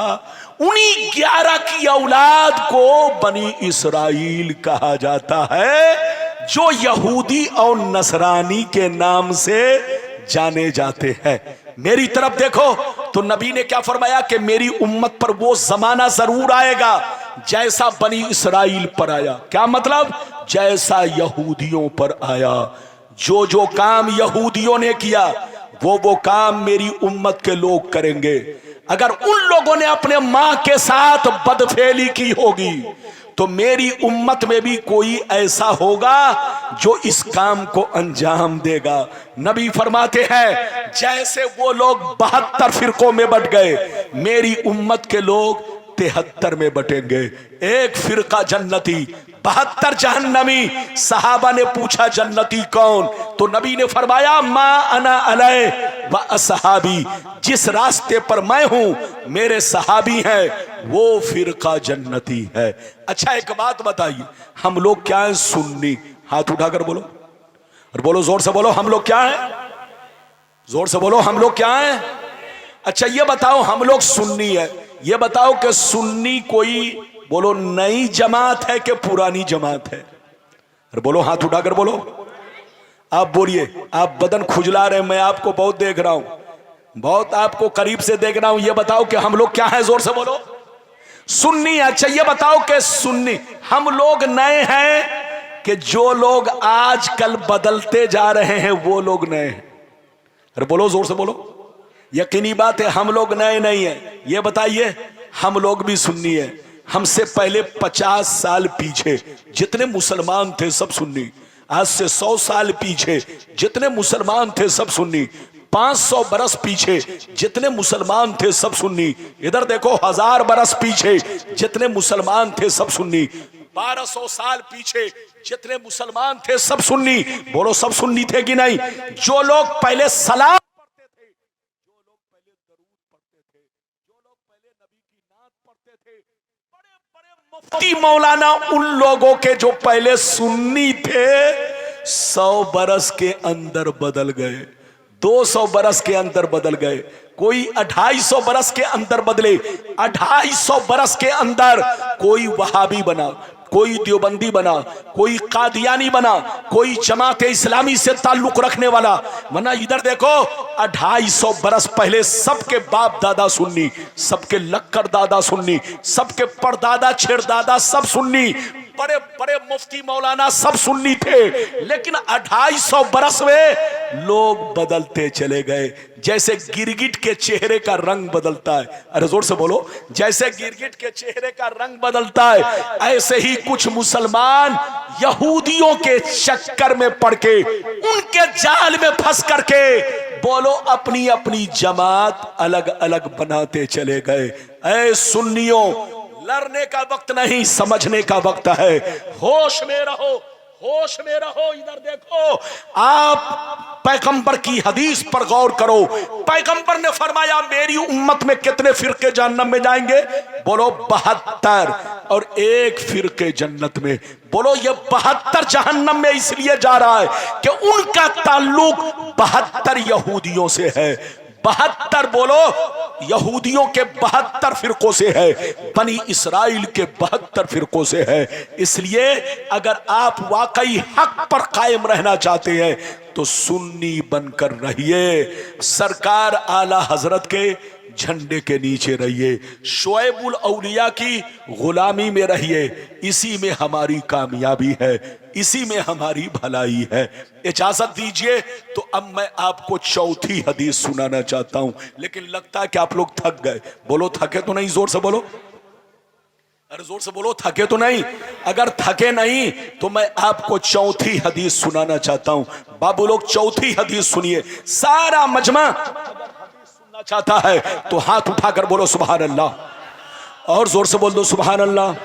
उन्हीं 11 की औलाद को बनी इसराइल कहा जाता है, जो यहूदी और नसरानी के नाम से जाने जाते हैं। मेरी तरफ देखो तो नबी ने क्या फरमाया कि मेरी उम्मत पर वो जमाना जरूर आएगा जैसा बनी इसराइल पर आया। क्या मतलब? जैसा यहूदियों पर आया। जो जो काम यहूदियों ने किया वो काम मेरी उम्मत के लोग करेंगे। अगर उन लोगों ने अपने मां के साथ बदफेली की होगी तो मेरी उम्मत में भी कोई ऐसा होगा जो इस काम को अंजाम देगा। नबी फरमाते हैं जैसे वो लोग 72 फिरकों में बट गए, मेरी उम्मत के लोग 73 में बटेंगे। एक फिरका जन्नती, 72 जहन्नमी। सहाबा ने पूछा जन्नती कौन? तो नबी ने फरमाया मा अना अलै व असहाबी, जिस रास्ते पर मैं हूं मेरे सहाबी हैं, वो फिरका जन्नती है। अच्छा एक बात बताइए, हम लोग क्या है? सुन्नी। हाथ उठाकर बोलो, और बोलो जोर से बोलो, हम लोग क्या है? जोर से बोलो, हम लोग क्या है? अच्छा ये बताओ, हम लोग सुन्नी है, ये बताओ कि सुन्नी कोई बोलो नई जमात है कि पुरानी जमात है? और बोलो, हाथ उठाकर बोलो। आप बोलिए, आप बदन खुजला रहे, मैं आपको बहुत देख रहा हूं, बहुत आपको करीब से देख रहा हूं। ये बताओ कि हम लोग क्या है? जोर से बोलो, सुन्नी। अच्छा ये बताओ कि सुन्नी हम लोग नए हैं कि जो लोग आजकल बदलते जा रहे हैं वो लोग नए हैं? अरे बोलो जोर से बोलो। यकीनी बात है हम लोग नए नहीं है। ये बताइए, हम लोग भी सुन्नी है। हमसे पहले 50 साल पीछे जितने मुसलमान थे सब सुन्नी। आज से 100 साल पीछे जितने मुसलमान थे सब सुन्नी। 500 बरस पीछे जितने मुसलमान थे सब सुन्नी। इधर देखो 1000 बरस पीछे जितने मुसलमान थे सब सुन्नी। 1200 साल पीछे जितने मुसलमान थे सब सुन्नी। बोलो सब सुन्नी थे कि नहीं? जो लोग पहले सलाम पढ़ते थे, जो लोग पहले दरूद पढ़ते थे, जो लोग पहले नबी की नात पढ़ते थे, बड़े बड़े मुफ्ती मौलाना, उन लोगों के जो पहले सुन्नी थे 100 बरस के अंदर बदल गए, 200 बरस के अंदर बदल गए, कोई 250 बरस के अंदर बदले। 250 बरस के अंदर कोई वहाबी बना, कोई देवबंदी बना, कोई कादियानी बना, कोई जमात इस्लामी से ताल्लुक रखने वाला बना। इधर देखो 250 बरस पहले सबके बाप दादा सुन्नी, सबके लक्कर दादा सुन्नी, सबके परदादा छेड़दादा सब सुन्नी, बड़े बड़े मुफ्ती मौलाना सब सुन्नी थे। लेकिन 250 बरस में लोग बदलते चले गए, जैसे गिरगिट के चेहरे का रंग बदलता है। अरे जोर से बोलो, जैसे गिरगिट के चेहरे का रंग बदलता है, ऐसे ही कुछ मुसलमान यहूदियों के चक्कर में पड़ के, उनके जाल में फंस करके बोलो अपनी अपनी जमात अलग अलग बनाते चले गए। ऐ सुन्नियों, लड़ने का वक्त नहीं, समझने का वक्त है। होश में रहो, होश में रहो। इधर देखो, आप पैगंबर की हदीस पर गौर करो। पैगंबर ने फरमाया मेरी उम्मत में कितने फिरके जहन्नम में जाएंगे? बोलो 72, और एक फिरके जन्नत में। बोलो ये 72 जहन्नम में इसलिए जा रहा है कि उनका ताल्लुक 72 यहूदियों से है। 72 बोलो यहूदियों के 72 फिरकों से है, बनी इस्राइल के 72 फिरकों से है। इसलिए अगर आप वाकई हक पर कायम रहना चाहते हैं तो सुन्नी बनकर रहिए, सरकार आला हजरत के झंडे के नीचे रहिए, शोएबुल औलिया की गुलामी में रहिए। इसी में हमारी कामयाबी है, इसी में हमारी भलाई है। इजाजत दीजिए तो अब मैं आपको चौथी हदीस सुनाना चाहता हूं, लेकिन लगता है कि आप लोग थक गए। बोलो थके तो नहीं? जोर से बोलो, अरे जोर से बोलो, थके तो नहीं? अगर थके नहीं तो मैं आपको चौथी हदीस सुनाना चाहता हूं। बाबू लोग चौथी हदीस सुनिए, सारा मजमा सुनना चाहता है तो हाथ उठाकर बोलो सुभान अल्लाह, और जोर से बोल दो सुभान अल्लाह,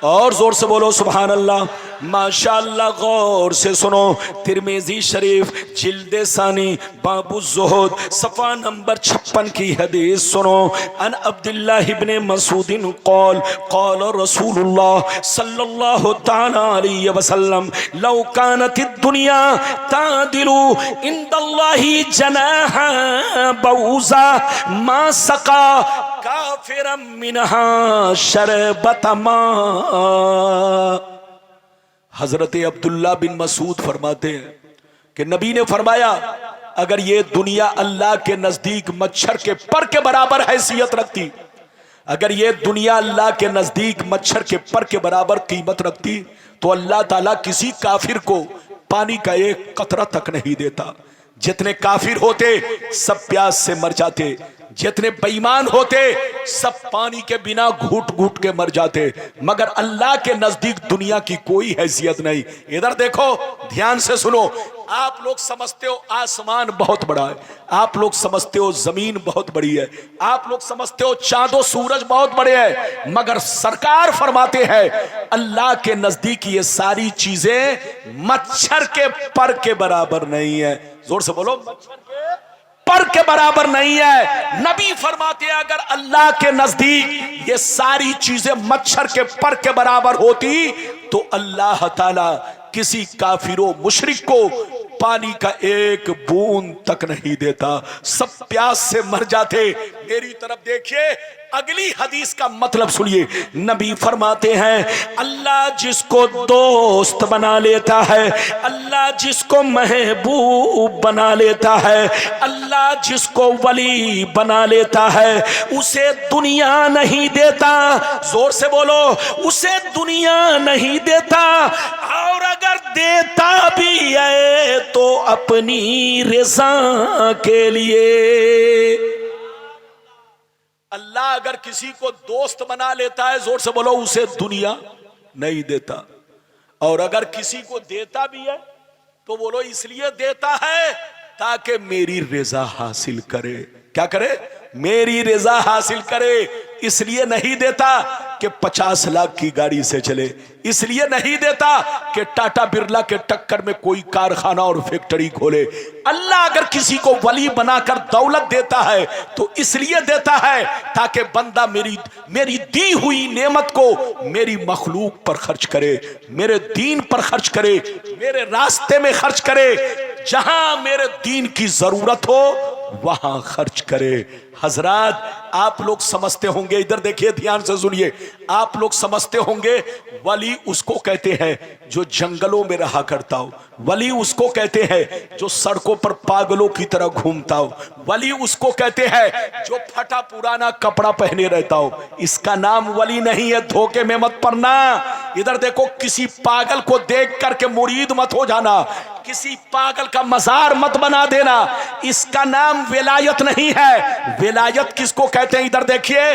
और जोर से बोलो सुभान अल्लाह। माशाअल्लाह, गौर से सुनो। तिरमिजी शरीफ जिल्दे सानी बाबू ज़ुहद सफ़ा नंबर 56 की हदीस सुनो। अन अब्दुल्लाह इब्ने मसूदिन क़ाल क़ाल रसूलुल्लाह सल्लल्लाहु तआला अलैहि वसल्लम लौ कानतिद दुनिया तादिलु इंदल्लाहि जनाहा बऊज़ा मा सक़ा काफिरम मिनहा शरबत मा। हजरत अब्दुल्ला बिन मसूद फरमाते हैं कि नबी ने फरमाया अगर ये दुनिया अल्लाह के नजदीक मच्छर के पर के बराबर हैसियत रखती, अगर ये दुनिया अल्लाह के नजदीक मच्छर के पर के बराबर कीमत रखती तो अल्लाह ताला किसी काफिर को पानी का एक कतरा तक नहीं देता। जितने काफिर होते सब प्यास से मर जाते, जितने बेईमान होते सब पानी के बिना घूट घूट के मर जाते, मगर अल्लाह के नजदीक दुनिया की कोई हैसियत नहीं। इधर देखो, ध्यान से सुनो। आप लोग समझते हो आसमान बहुत बड़ा है, आप लोग समझते हो जमीन बहुत बड़ी है, आप लोग समझते हो चांदो सूरज बहुत बड़े हैं, मगर सरकार फरमाते हैं अल्लाह के नजदीक ये सारी चीजें मच्छर के पर के बराबर नहीं है। जोर से बोलो, मच्छर के पर के बराबर नहीं है। नबी फरमाते हैं अगर अल्लाह के नजदीक ये सारी चीजें मच्छर के पर के बराबर होती तो अल्लाह ताला किसी काफिरों मुशरिक को पानी का एक बूंद तक नहीं देता, सब प्यास से मर जाते। मेरी तरफ देखिए, अगली हदीस का मतलब सुनिए। नबी फरमाते हैं अल्लाह जिसको दोस्त बना लेता है, अल्लाह जिसको महबूब बना लेता है, अल्लाह जिसको वली बना लेता है, उसे दुनिया नहीं देता। जोर से बोलो, उसे दुनिया नहीं देता, और अगर देता भी है तो अपनी रज़ा के लिए। अल्लाह अगर किसी को दोस्त बना लेता है, जोर से बोलो, उसे दुनिया नहीं देता, और अगर किसी को देता भी है तो बोलो इसलिए देता है ताकि मेरी रज़ा हासिल करे। क्या करे? मेरी रज़ा हासिल करे। इसलिए नहीं देता कि 50 लाख की गाड़ी से चले, इसलिए नहीं देता कि टाटा बिरला के टक्कर में कोई कारखाना और फैक्ट्री खोले। अल्लाह अगर किसी को वली बनाकर दौलत देता है तो इसलिए देता है ताकि बंदा मेरी दी हुई नेमत को मेरी मखलूक पर खर्च करे, मेरे दीन पर खर्च करे, मेरे रास्ते में खर्च करे, जहां मेरे दीन की जरूरत हो वहां खर्च करे। हजरात, आप लोग समझते होंगे, इधर देखिए, ध्यान से सुनिए, आप लोग समझते होंगे वली उसको कहते हैं जो जंगलों में रहा करता हो, वली उसको कहते हैं जो सड़कों पर पागलों की तरह घूमता हो, वली उसको कहते हैं जो फटा पुराना कपड़ा पहने रहता हो। इसका नाम वली नहीं है, धोखे में मत पड़ना। इधर देखो, किसी पागल को देख करके मुरीद मत हो जाना, किसी पागल का मजार मत बना देना, इसका नाम विलायत नहीं है। विलायत किसको कहते हैं? इधर देखिए,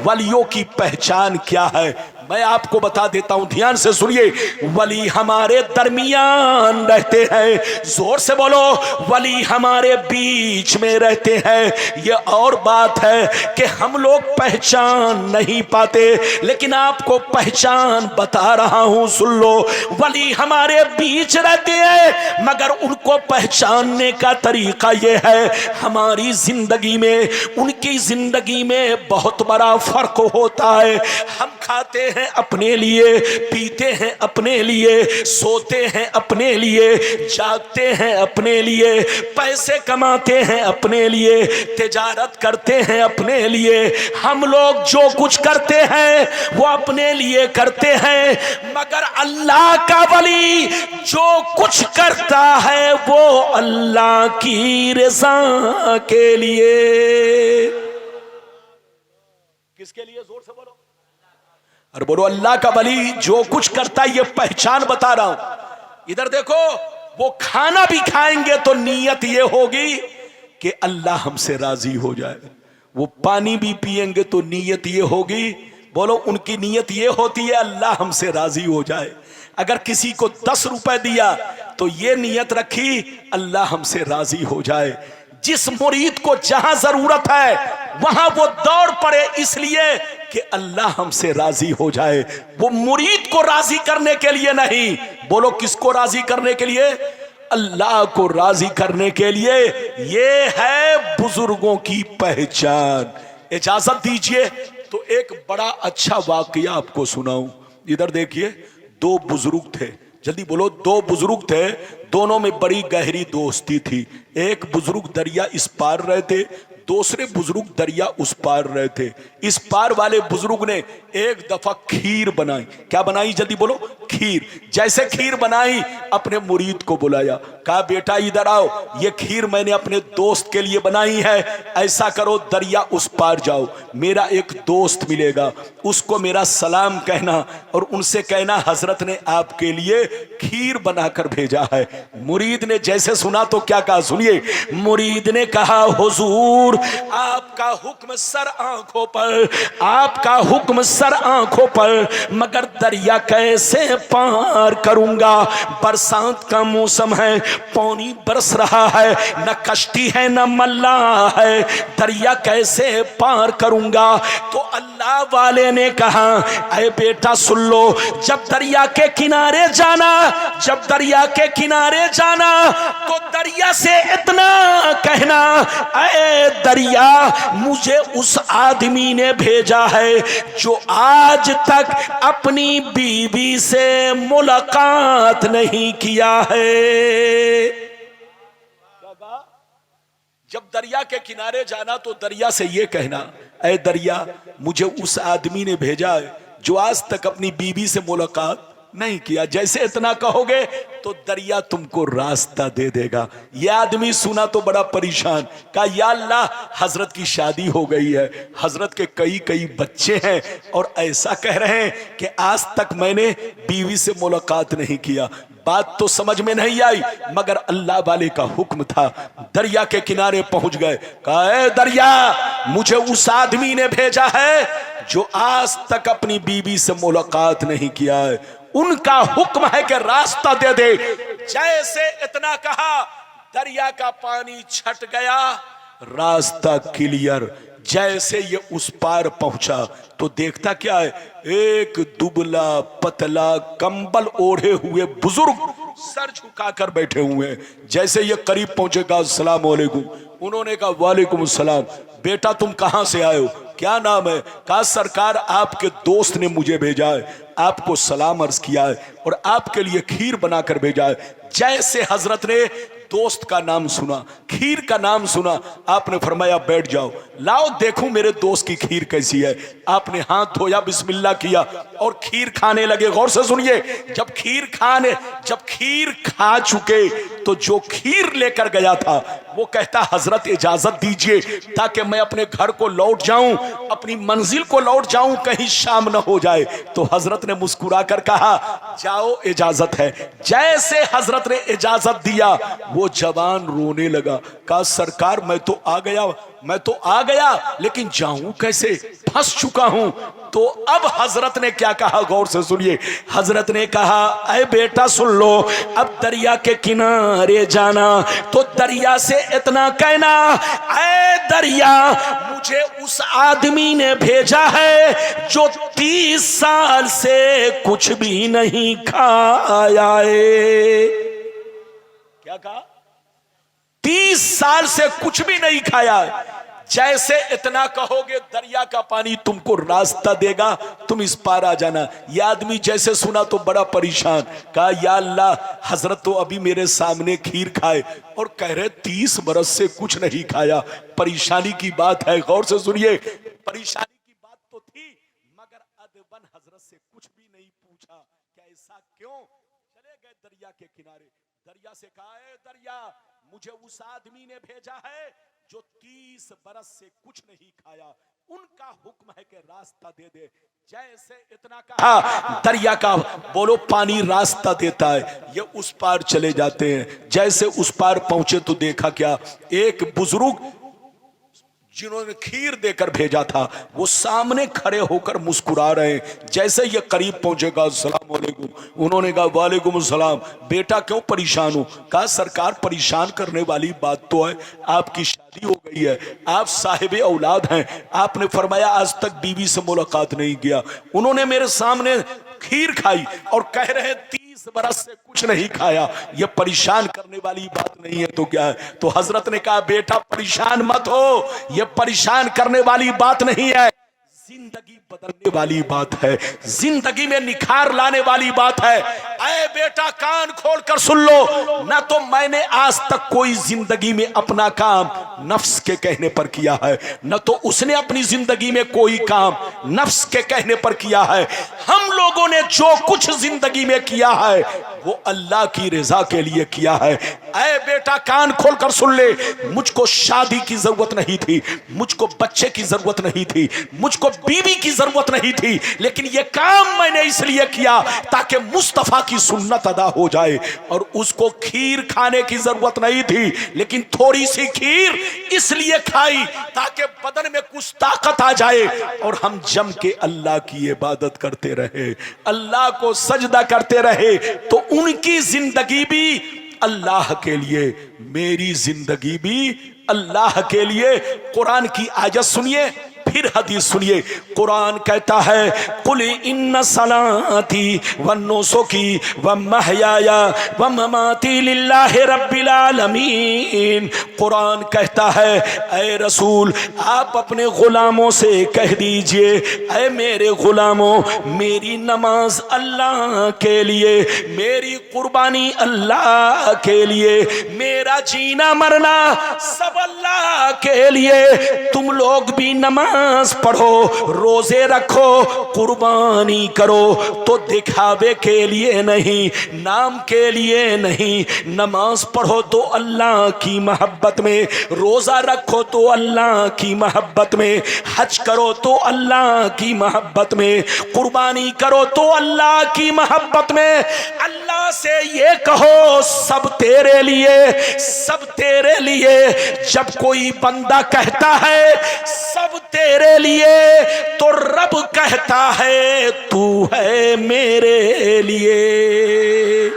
वलियों की पहचान क्या है मैं आपको बता देता हूं, ध्यान से सुनिए। वली हमारे दरमियान रहते हैं, जोर से बोलो, वली हमारे बीच में रहते हैं। ये और बात है कि हम लोग पहचान नहीं पाते, लेकिन आपको पहचान बता रहा हूं, सुन लो। वली हमारे बीच रहते हैं, मगर उनको पहचानने का तरीका यह है, हमारी जिंदगी में उनकी जिंदगी में बहुत बड़ा फर्क होता है। हम खाते हैं अपने लिए, पीते हैं अपने लिए, सोते हैं अपने लिए, जागते हैं अपने लिए, पैसे कमाते हैं अपने लिए, तिजारत करते हैं अपने लिए। हम लोग जो कुछ करते हैं वो अपने लिए करते हैं, मगर अल्लाह का वली जो कुछ करता है वो अल्लाह की रज़ा के लिए। किसके लिए? जोर से बोलो, और बोलो, अल्लाह का वली जो कुछ करता है, ये पहचान बता रहा हूं। इधर देखो, वो खाना भी खाएंगे तो नीयत ये होगी कि अल्लाह हमसे राजी हो जाए, वो पानी भी पिएंगे तो नीयत ये होगी, बोलो, उनकी नीयत ये होती है अल्लाह हमसे राजी हो जाए। अगर किसी को 10 रुपए दिया तो ये नीयत रखी अल्लाह हमसे राजी हो जाए। जिस मुरीद को जहां जरूरत है वहां वो दौड़ पड़े इसलिए कि अल्लाह हमसे राजी हो जाए। वो मुरीद को राजी करने के लिए नहीं, बोलो किसको राजी करने के लिए? अल्लाह को राजी करने के लिए। ये है बुजुर्गों की पहचान। इजाजत दीजिए तो एक बड़ा अच्छा वाकया आपको सुनाऊं। इधर देखिए, 2 बुजुर्ग थे, जल्दी बोलो, 2 बुजुर्ग थे, दोनों में बड़ी गहरी दोस्ती थी। एक बुजुर्ग दरिया इस पार रहे थे, दूसरे बुजुर्ग दरिया उस पार रहे थे। इस पार वाले बुजुर्ग ने एक दफा खीर बनाई। क्या बनाई? जल्दी बोलो, खीर। जैसे खीर बनाई, अपने मुरीद को बुलाया, कहा बेटा इधर आओ, ये खीर मैंने अपने दोस्त के लिए बनाई है, ऐसा करो दरिया उस पार जाओ, मेरा एक दोस्त मिलेगा, उसको मेरा सलाम कहना और उनसे कहना हजरत ने आपके लिए खीर बनाकर भेजा है। मुरीद ने जैसे सुना तो क्या कहा? सुनिए, मुरीद ने कहा हुजूर दूर, आपका हुक्म सर आंखों पर, आपका हुक्म सर आंखों पर, मगर दरिया कैसे पार करूंगा? बरसात का मौसम है, पानी बरस रहा है, न कश्ती है न मल्ला है, दरिया कैसे पार करूंगा? तो अल्लाह वाले ने कहा, अरे बेटा सुन लो, जब दरिया के किनारे जाना, जब दरिया के किनारे जाना तो दरिया से इतना कहना, अरे दरिया मुझे उस आदमी ने भेजा है जो आज तक अपनी बीवी से मुलाकात नहीं किया है। जब दरिया के किनारे जाना तो दरिया से ये कहना, ऐ दरिया मुझे उस आदमी ने भेजा है जो आज तक अपनी बीवी से मुलाकात नहीं किया। जैसे इतना कहोगे तो दरिया तुमको रास्ता दे देगा। यह आदमी सुना तो बड़ा परेशान, कहा या अल्लाह हजरत की शादी हो गई है, हजरत के कई कई बच्चे हैं और ऐसा कह रहे हैं कि आज तक मैंने बीवी से मुलाकात नहीं किया। बात तो समझ में नहीं आई, मगर अल्लाह वाले का हुक्म था। दरिया के किनारे पहुंच गए, कहा ऐ दरिया मुझे उस आदमी ने भेजा है जो आज तक अपनी बीवी से मुलाकात नहीं किया है, उनका हुक्म है कि रास्ता दे दे। जैसे इतना कहा दरिया का पानी छट गया, रास्ता क्लियर। जैसे ये उस पार पहुंचा तो देखता क्या है, एक दुबला पतला कंबल ओढ़े हुए बुजुर्ग सर झुकाकर बैठे हुए हैं। जैसे ये करीब पहुंचेगा, अस्सलाम वालेकुम, उन्होंने कहा वालेकुम सलाम, बेटा तुम कहां से आए हो, क्या नाम है? कहा सरकार आपके दोस्त ने मुझे भेजा है, आपको सलाम अर्ज किया है और आपके लिए खीर बनाकर भेजा है। जैसे हजरत ने दोस्त का नाम सुना, खीर का नाम सुना, आपने फरमाया बैठ जाओ, लाओ देखूं मेरे दोस्त की खीर कैसी है। आपने हाथ धोया, बिस्मिल्लाह किया और खीर खाने लगे। गौर से सुनिए, जब खीर खा चुके तो जो खीर लेकर गया था वो कहता हजरत इजाजत दीजिए ताकि मैं अपने घर को लौट जाऊं, अपनी मंजिल को लौट जाऊं, कहीं शाम न हो जाए। तो हजरत ने मुस्कुरा कर कहा जाओ इजाजत है। जैसे हजरत ने इजाजत दिया वो जवान रोने लगा, कहा सरकार मैं तो आ गया लेकिन जाऊं कैसे, फंस चुका हूं। तो अब हजरत ने क्या कहा, गौर से सुनिए। हजरत ने कहा ऐ बेटा सुन लो, अब दरिया के किनारे जाना तो दरिया से इतना कहना, ऐ दरिया मुझे उस आदमी ने भेजा है जो 30 साल से कुछ भी नहीं खाया है। क्या कहा? 30 साल से कुछ भी नहीं खाया। जैसे इतना कहोगे दरिया का पानी तुमको रास्ता देगा, तुम इस पार आ जाना। यह आदमी जैसे सुना तो बड़ा परेशान, कहा या अल्लाह हजरत तो अभी मेरे सामने खीर खाए और कह रहे 30 बरस से कुछ नहीं खाया। परेशानी की बात है, गौर से सुनिए, परेशानी की बात तो थी मगर अदबन हजरत से कुछ भी नहीं पूछा क्या ऐसा क्यों। चले गए दरिया के किनारे, दरिया से कहा है दरिया मुझे उस आदमी ने भेजा है जो 30 बरस से कुछ नहीं खाया, उनका हुक्म है कि रास्ता दे दे। जैसे इतना कहा दरिया का बोलो पानी रास्ता देता है, ये उस पार चले जाते हैं। जैसे उस पार पहुंचे तो देखा क्या, एक बुजुर्ग जिन्होंने खीर देकर भेजा था वो सामने खड़े होकर मुस्कुरा रहे हैं। जैसे ये करीब पहुंचेगा अस्सलाम वालेकुम, उन्होंने कहा वालेकुम सलाम, बेटा क्यों परेशान हो? कहा सरकार परेशान करने वाली बात तो है, आपकी शादी हो गई है, आप साहिब औलाद हैं, आपने फरमाया आज तक बीवी से मुलाकात नहीं किया। उन्होंने मेरे सामने खीर खाई और कह रहे 30 बरस से कुछ नहीं खाया, ये परेशान करने वाली बात नहीं है तो क्या है? तो हजरत ने कहा बेटा परेशान मत हो, ये परेशान करने वाली बात नहीं है, जिंदगी बदलने वाली बात है, जिंदगी में निखार लाने वाली बात है। ऐ बेटा कान खोलकर सुन लो, ना तो मैंने आज तक कोई जिंदगी में अपना काम नफ्स के कहने पर किया है, न तो उसने अपनी जिंदगी में कोई काम नफ्स के कहने पर किया है। हम लोगों ने जो कुछ जिंदगी में किया है वो अल्लाह की रजा के लिए किया है। ऐ बेटा कान खोलकर सुन ले, मुझको शादी की जरूरत नहीं थी, मुझको बच्चे की जरूरत नहीं थी, मुझको बीवी की जरूरत नहीं थी, लेकिन यह काम मैंने इसलिए किया ताकि मुस्तफा की सुन्नत अदा हो जाए। और उसको खीर खाने की जरूरत नहीं थी, लेकिन थोड़ी सी खीर इसलिए खाई ताकि बदन में कुछ ताकत आ जाए और हम जम के अल्लाह की इबादत करते रहे, अल्लाह को सजदा करते रहे। तो उनकी जिंदगी भी अल्लाह के लिए, मेरी जिंदगी भी अल्लाह के लिए। कुरान की आयत सुनिए, फिर हदीस सुनिए। कुरान कहता है कुल इन्ना सलाती व नुसुकी व महयाया व ममाती लिल्लाहि रब्बिल आलमीन। कुरान कहता है ऐ रसूल, आप अपने गुलामों से कह दीजिए, ऐ मेरे गुलामों, मेरी नमाज अल्लाह के लिए, मेरी कुर्बानी अल्लाह के लिए, मेरा जीना मरना सब अल्लाह के लिए। तुम लोग भी नमाज पढ़ो, रोजे रखो, कुर्बानी करो, तो दिखावे के लिए नहीं, नाम के लिए नहीं। नमाज पढ़ो तो अल्लाह की मोहब्बत में, रोजा रखो तो अल्लाह की मोहब्बत में, हज करो तो अल्लाह की मोहब्बत में, कुर्बानी करो तो अल्लाह की मोहब्बत में। अल्लाह से ये कहो सब तेरे लिए, सब तेरे लिए। जब कोई बंदा कहता है सब तेरे लिए, तो रब कहता है तू है मेरे लिए।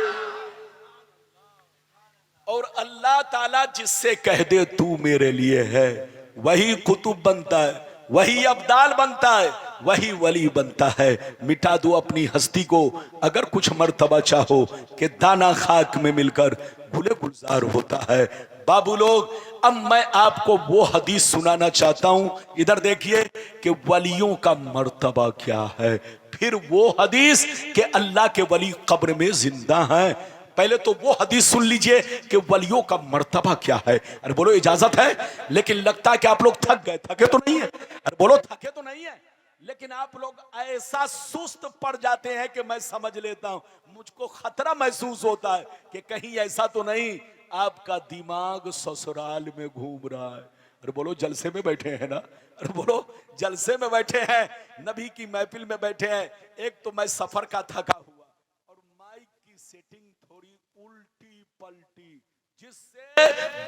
और अल्लाह ताला जिससे कह दे तू मेरे लिए है, वही कुतुब बनता है, वही अब्दाल बनता है, वही वली बनता है। मिटा दो अपनी हस्ती को अगर कुछ मर्तबा चाहो कि दाना खाक में मिलकर गुले गुलजार होता है। बाबू लोग, अब मैं आपको वो हदीस सुनाना चाहता हूं, इधर देखिए कि वलियों का मर्तबा क्या है। फिर वो हदीस कि अल्लाह के वली कब्र में जिंदा हैं। पहले तो वो हदीस सुन लीजिए कि वलियों का मर्तबा क्या है। अरे बोलो इजाजत है? लेकिन लगता है कि आप लोग थक गए, थके तो नहीं है? अरे बोलो थके तो नहीं है? लेकिन आप लोग ऐसा सुस्त पड़ जाते हैं कि मैं समझ लेता हूं, मुझको खतरा महसूस होता है कि कहीं ऐसा तो नहीं आपका दिमाग ससुराल में घूम रहा है। अरे बोलो जलसे में बैठे हैं ना? अरे बोलो जलसे में बैठे हैं, नबी की महफिल में बैठे हैं। एक तो मैं सफर का थका हुआ और माइक की सेटिंग थोड़ी उल्टी पलटी, जिससे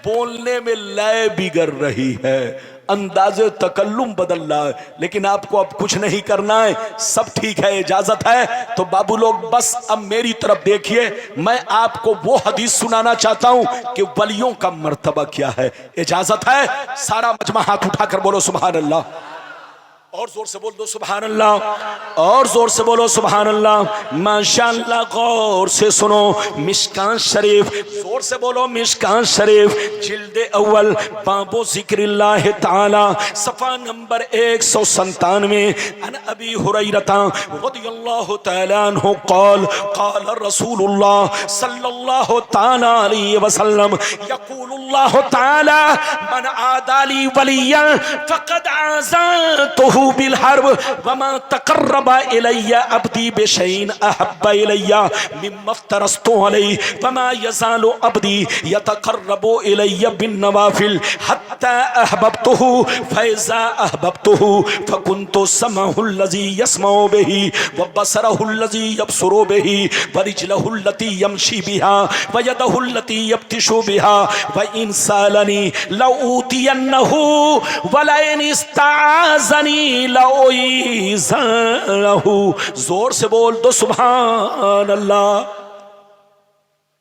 बोलने में लय बिगड़ रही है, अंदाजे तकल्लुम बदल रहा है। लेकिन आपको अब कुछ नहीं करना है, सब ठीक है, इजाजत है। तो बाबू लोग बस अब मेरी तरफ देखिए, मैं आपको वो हदीस सुनाना चाहता हूं कि वलियों का मर्तबा क्या है। इजाजत है? सारा मजमा हाथ उठाकर बोलो सुभान अल्लाह। और जोर से बोल दो सुभान अल्लाह, और जोर से बोलो सुभान अल्लाह। माशाअल्लाह, गौर से सुनो मिशकात शरीफ, जोर से बोलो मिशकात शरीफ, जिल्द अव्वल, बाबो जिक्रिल्लाह ताला, सफा नंबर 197। अन अबी हुरैरता रदियल्लाहु ताला अन्हु क़ाल क़ाल रसूलुल्लाह सल्लल्लाहु ताला अलैहि वसल्लम यक़ूलुल्लाहु ताला मन आदाली वलिय्यन फ़क़द आज़नतुहु बिल हर्ब वमा तक़र्रबा इलय्या अब्दी बिशैइन अहब्बा इलय्या मिम्मा इफ्तरस्तु अलैहि वमा यज़ालु अब्दी यतक़र्रबु इलय्या बिन नवाफिल हत्ता अहबब्तुहु फ़इज़ा अहबब्तुहु फ़कुन्तु समअहु अल्लज़ी यस्मउ बिही व बसरहु अल्लज़ी यबसुरु बिही व रिजलहु अल्लती यमशी बिहा व यदहु अल्लती यब्तिशु बिहा व इन सालनी लऊतियन्नहु व लइन इस्ताज़नी जोर से बोल दो सुभान अल्लाह।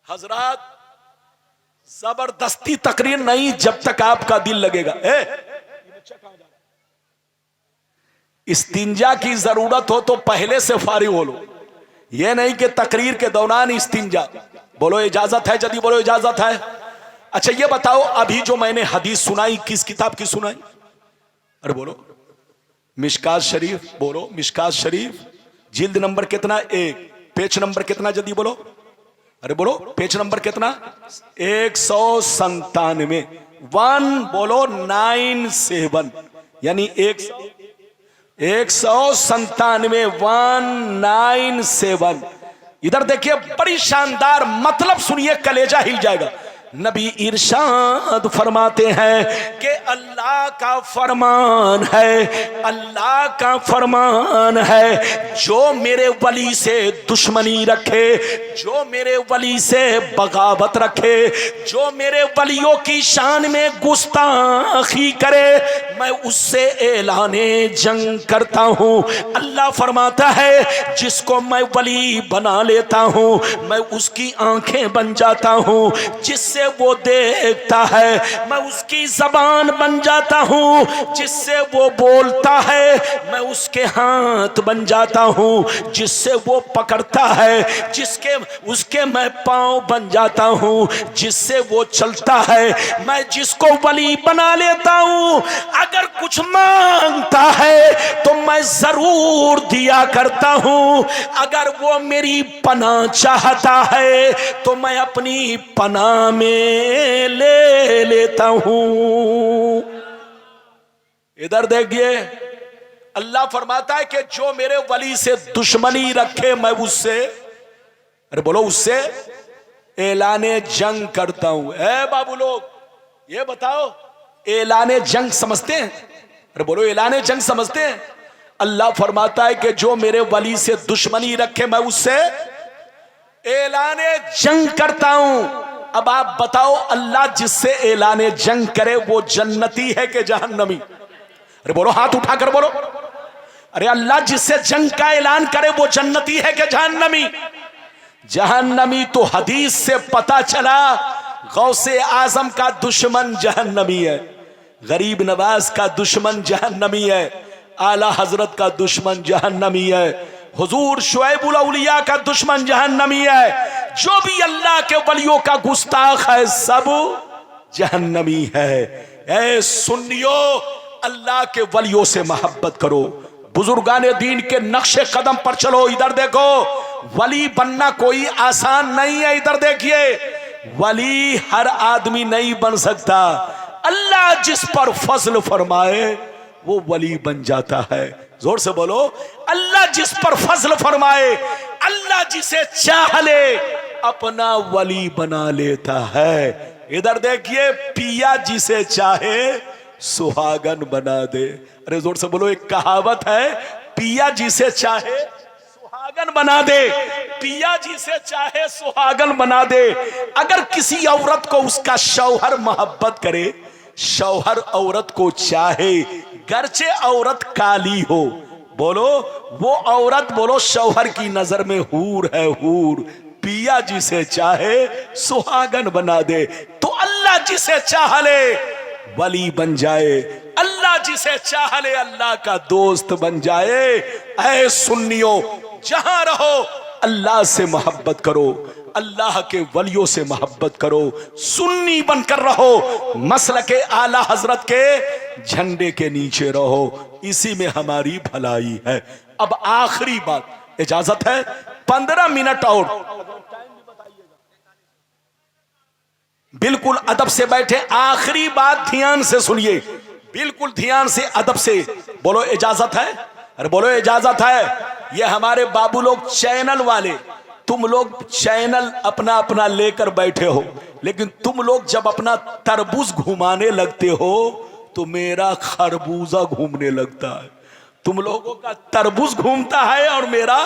हजरात, जबरदस्ती तकरीर नहीं जब तक आपका दिल लगेगा। इस्तिंजा की जरूरत हो तो पहले से फारिग हो लो, यह नहीं कि तकरीर के दौरान इस्तिंजा। बोलो इजाजत है? जल्दी बोलो इजाजत है। अच्छा ये बताओ, अभी जो मैंने हदीस सुनाई किस किताब की सुनाई? अरे बोलो मिशकात शरीफ। बोलो मिशकात शरीफ, जिल्द नंबर कितना? 1। पेज नंबर कितना? जल्दी बोलो। अरे बोलो पेज नंबर कितना? 197। 1 बोलो 97, यानी 197, 197। इधर देखिए बड़ी शानदार मतलब सुनिए, कलेजा हिल जाएगा। नबी इरशाद फरमाते हैं कि अल्लाह का फरमान है, अल्लाह का फरमान है, जो मेरे वली से दुश्मनी रखे, जो मेरे वली से बगावत रखे, जो मेरे वलियों की शान में गुस्ताखी करे, मैं उससे ऐलाने जंग करता हूं। अल्लाह फरमाता है जिसको मैं वली बना लेता हूं, मैं उसकी आंखें बन जाता हूं, जिससे वो देखता है मैं उसकी जबान बन जाता हूं, जिससे वो बोलता है मैं उसके हाथ बन जाता हूं, जिससे वो पकड़ता है जिसके उसके मैं पांव बन जाता हूं, जिससे वो चलता है मैं जिसको वली बना लेता हूं। अगर कुछ मांगता है तो मैं जरूर दिया करता हूं, अगर वो मेरी पनाह चाहता है तो मैं अपनी पनाह में ले लेता हूं। इधर देखिए, अल्लाह फरमाता है कि जो मेरे वली से दुश्मनी रखे मैं उससे, अरे बोलो, उससे ऐलाने जंग करता हूं। ए बाबू लोग, ये बताओ ऐलाने जंग समझते हैं? अरे बोलो, ऐलाने जंग समझते हैं? अल्लाह फरमाता है कि जो मेरे वली से दुश्मनी रखे मैं उससे ऐलाने जंग करता हूं। अब आप बताओ, अल्लाह जिससे ऐलाने जंग करे वो जन्नती है कि जहन्नमी? अरे बोलो, हाथ उठाकर बोलो। अरे अल्लाह जिससे जंग का ऐलान करे वो जन्नती है कि जहन्नमी? जहन्नमी तो हदीस से पता चला, गौसे आजम का दुश्मन जहन्नमी है, गरीब नवाज का दुश्मन जहन्नमी है, आला हजरत का दुश्मन जहन्नमी है, हुजूर शुएबुल औलिया का दुश्मन जहन्नमी है, जो भी अल्लाह के वलियों का गुस्ताख है सब जहन्नमी है। ऐ सुन्नियो, अल्लाह के वलियों से मोहब्बत करो, बुजुर्गाने दीन के नक्शे कदम पर चलो। इधर देखो, वली बनना कोई आसान नहीं है। इधर देखिए, वली हर आदमी नहीं बन सकता, अल्लाह जिस पर फजल फरमाए वो वली बन जाता है। जोर से बोलो, अल्लाह जिस पर फजल फरमाए, अल्लाह जिसे चाह ले अपना वली बना लेता है। इधर देखिए, पिया जिसे चाहे सुहागन बना दे। अरे जोर से बोलो, एक कहावत है, पिया जिसे चाहे सुहागन बना दे, पिया जिसे चाहे सुहागन बना दे। अगर किसी औरत को उसका शौहर मोहब्बत करे, शौहर औरत को चाहे, गरचे औरत काली हो, बोलो वो औरत, बोलो शौहर की नजर में हूर है, हूर। पिया जिसे चाहे सुहागन बना दे। तो अल्लाह जिसे चाह ले वली बन जाए, अल्लाह जिसे चाह ले अल्लाह का दोस्त बन जाए। ऐ सुन्नियों, जहां रहो अल्लाह से मोहब्बत करो, अल्लाह के वलियों से मोहब्बत करो, सुन्नी बनकर रहो, मसलके आला हजरत के झंडे के नीचे रहो, इसी में हमारी भलाई है। अब आखिरी बात, इजाजत है 15 मिनट और, बिल्कुल अदब से बैठे, आखिरी बात ध्यान से सुनिए, बिल्कुल ध्यान से, अदब से बोलो, इजाजत है? अरे बोलो, इजाजत है। ये हमारे बाबू लोग चैनल वाले, तुम लोग चैनल अपना अपना लेकर बैठे हो, लेकिन तुम लोग जब अपना तरबूज घुमाने लगते हो तो मेरा खरबूजा घूमने लगता है। तुम लोगों का तरबूज घूमता है और मेरा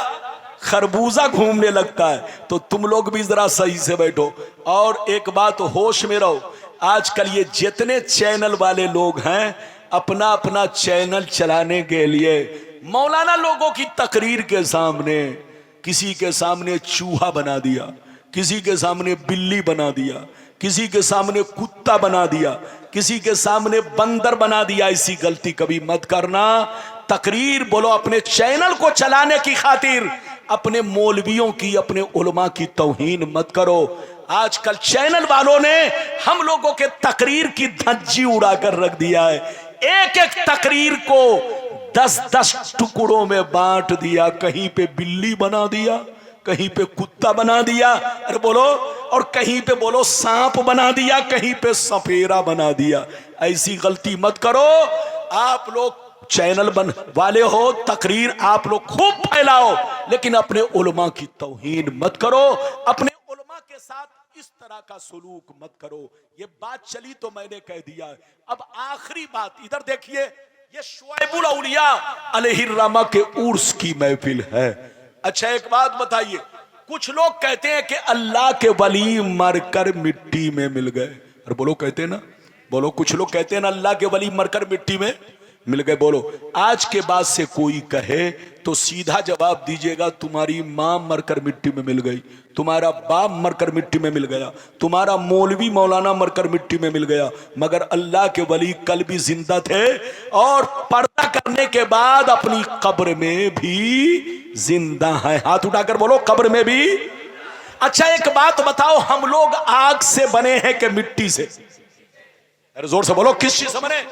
खरबूजा घूमने लगता है। तो तुम लोग भी जरा सही से बैठो। और एक बात होश में रहो, आजकल ये जितने चैनल वाले लोग हैं, अपना अपना चैनल चलाने के लिए मौलाना लोगों की तकरीर के सामने किसी के सामने चूहा बना दिया, किसी के सामने बिल्ली बना दिया, किसी के सामने कुत्ता बना दिया, किसी के सामने बंदर बना दिया। ऐसी गलती कभी मत करना। तकरीर बोलो अपने चैनल को चलाने की खातिर, अपने मौलवियों की, अपने उलमा की तौहीन मत करो। आजकल चैनल वालों ने हम लोगों के तकरीर की धज्जी उड़ाकर रख दिया है। एक एक तकरीर को 10-10 टुकड़ों में बांट दिया, कहीं पे बिल्ली बना दिया, कहीं पे कुत्ता बना दिया, अरे बोलो, और कहीं पे बोलो सांप बना दिया, कहीं पे सपेरा बना दिया। ऐसी गलती मत करो। आप लोग चैनल बन वाले हो, तकरीर आप लोग खूब फैलाओ, लेकिन अपने उलमा की तौहीन मत करो। अपने उलमा के साथ इस तरह का सुलूक मत करो। ये बात चली तो मैंने कह दिया। अब आखिरी बात इधर देखिए, ये शुआइबुल औलिया अलैहिर्रहमा के उर्स की महफिल है। अच्छा एक बात बताइए, कुछ लोग कहते हैं कि अल्लाह के वली मरकर मिट्टी में मिल गए। अरे बोलो, कहते हैं ना, बोलो। कुछ लोग कहते हैं ना अल्लाह के वली मरकर मिट्टी में मिल गए। बोलो, आज के बाद से कोई कहे तो सीधा जवाब दीजिएगा, तुम्हारी मां मरकर मिट्टी में मिल गई, तुम्हारा बाप मरकर मिट्टी में मिल गया, तुम्हारा मौलवी मौलाना मरकर मिट्टी में मिल गया, मगर अल्लाह के वली कल भी जिंदा थे और पर्दा करने के बाद अपनी कब्र में भी जिंदा है। हाथ उठाकर बोलो, कब्र में भी। अच्छा एक बात बताओ, हम लोग आग से बने हैं कि मिट्टी से? अरे जोर से बोलो, किस चीज से बने?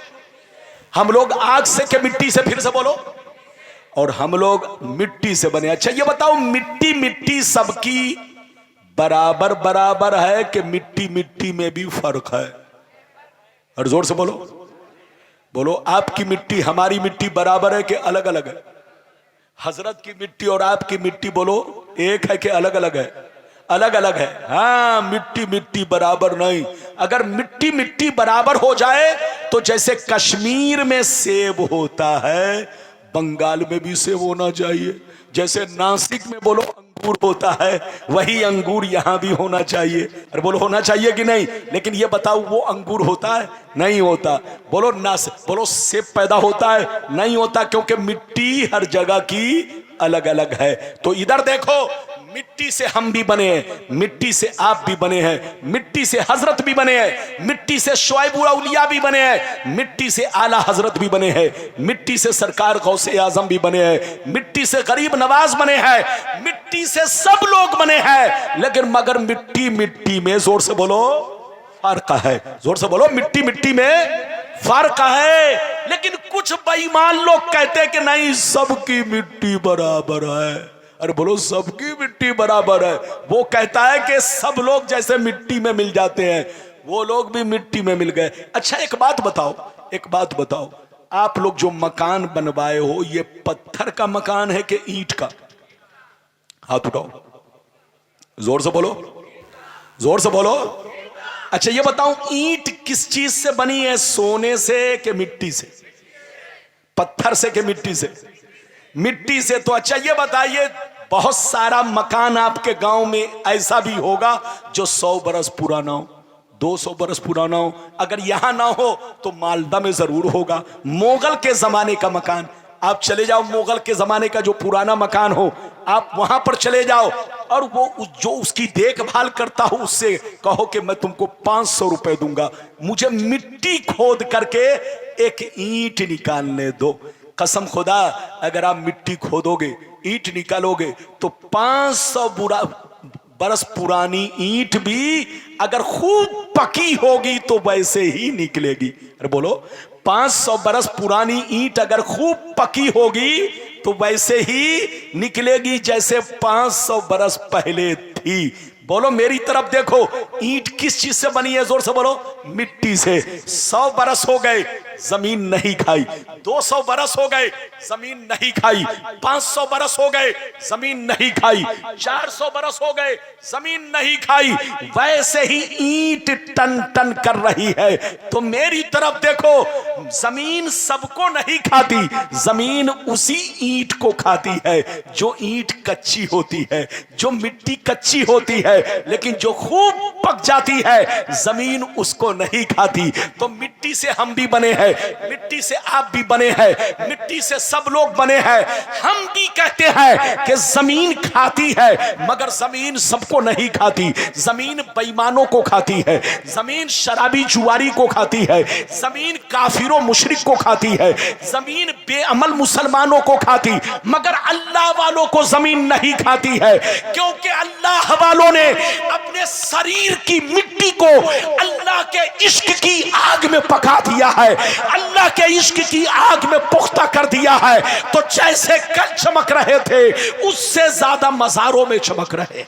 हम लोग आग से के मिट्टी से? फिर से बोलो। और हम लोग मिट्टी से बने। अच्छा ये बताओ, मिट्टी मिट्टी सबकी बराबर बराबर है कि मिट्टी मिट्टी में भी फर्क है? और जोर से बोलो, बोलो। आपकी मिट्टी हमारी मिट्टी बराबर है कि अलग अलग है? हजरत की मिट्टी और आपकी मिट्टी बोलो एक है कि अलग अलग है? अलग अलग है। हाँ, मिट्टी मिट्टी बराबर नहीं। अगर मिट्टी मिट्टी बराबर हो जाए तो जैसे कश्मीर में सेब होता है, बंगाल में भी सेब होना चाहिए। जैसे नासिक में बोलो अंगूर होता है, वही अंगूर यहां भी होना चाहिए। अरे बोलो, होना चाहिए कि नहीं? लेकिन ये बताओ, वो अंगूर होता है? नहीं होता। बोलो बोलो, सेब पैदा होता है? नहीं होता, क्योंकि मिट्टी हर जगह की अलग अलग है। तो इधर देखो, मिट्टी से हम भी बने हैं, मिट्टी से आप भी बने हैं, मिट्टी से हजरत भी बने हैं, मिट्टी से शुआइबुल औलिया भी बने हैं, मिट्टी से आला हजरत भी बने हैं, मिट्टी से सरकार गौसे आजम भी बने हैं, मिट्टी से गरीब नवाज बने हैं, मिट्टी से सब लोग बने हैं। लेकिन मगर मिट्टी मिट्टी में, जोर से बोलो, फर्क है। जोर से बोलो, मिट्टी मिट्टी में फर्क है। लेकिन कुछ बेईमान लोग कहते हैं कि नहीं, सबकी मिट्टी बराबर है। अरे बोलो, सबकी मिट्टी बराबर है। वो कहता है कि सब लोग जैसे मिट्टी में मिल जाते हैं, वो लोग भी मिट्टी में मिल गए। अच्छा एक बात बताओ, एक बात बताओ, आप लोग जो मकान बनवाए हो, ये पत्थर का मकान है कि ईंट का? हाथ उठाओ, जोर से बोलो, जोर से बोलो। अच्छा ये बताओ, ईंट किस चीज से बनी है? सोने से कि मिट्टी से? पत्थर से कि मिट्टी से? मिट्टी से। तो अच्छा ये बताइए, बहुत सारा मकान आपके गांव में ऐसा भी होगा जो 100 बरस पुराना हो, 200 बरस पुराना हो। अगर यहां ना हो तो मालदा में जरूर होगा। मोगल के जमाने का मकान, आप चले जाओ, मुगल के जमाने का जो पुराना मकान हो, आप वहां पर चले जाओ और वो जो उसकी देखभाल करता हो, उससे कहो कि मैं तुमको 500 रुपए दूंगा, मुझे मिट्टी खोद करके एक ईंट निकालने दो। कसम खुदा, अगर आप मिट्टी खोदोगे, ईंट निकालोगे, तो 500 बरस पुरानी ईंट भी अगर खूब पकी होगी तो वैसे ही निकलेगी। अरे बोलो, 500 बरस पुरानी ईंट अगर खूब पकी होगी तो वैसे ही निकलेगी जैसे 500 बरस पहले थी। बोलो मेरी तरफ देखो, ईंट किस चीज से बनी है? जोर से बोलो, मिट्टी से। 100 बरस हो गए, जमीन नहीं खाई। 200 बरस हो गए, जमीन नहीं खाई। 500 बरस हो गए, जमीन नहीं खाई। 400 बरस हो गए, जमीन नहीं खाई। वैसे ही ईंट टन टन कर रही है। तो मेरी तरफ देखो, जमीन सबको नहीं खाती, जमीन उसी ईंट को खाती है जो ईंट कच्ची होती है, जो मिट्टी कच्ची होती है। लेकिन जो खूब पक जाती है, जमीन उसको नहीं खाती। तो मिट्टी से हम भी बने हैं, मिट्टी से आप भी बने हैं, मिट्टी से सब लोग बने हैं। हम भी कहते हैं कि जमीन खाती है, मगर जमीन सबको नहीं खाती। जमीन बेईमानों को खाती है, जमीन शराबी जुआरी को खाती है, जमीन काफिरों मुशरिक को खाती है, जमीन बेअमल मुसलमानों को खाती, मगर अल्लाह वालों को जमीन नहीं खाती है। क्योंकि अल्लाह वालों ने अपने शरीर की मिट्टी को अल्लाह के इश्क की आग में पका दिया है, अल्लाह के इश्क की आग में पुख्ता कर दिया है। तो जैसे कल चमक रहे थे, उससे ज्यादा मज़ारों में चमक रहे।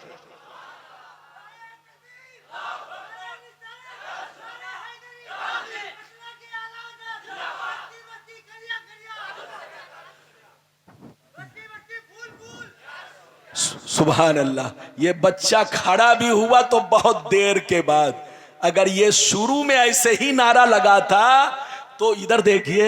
सुभान अल्लाह। ये बच्चा खड़ा भी हुआ तो बहुत देर के बाद। अगर ये शुरू में ऐसे ही नारा लगाता तो इधर देखिए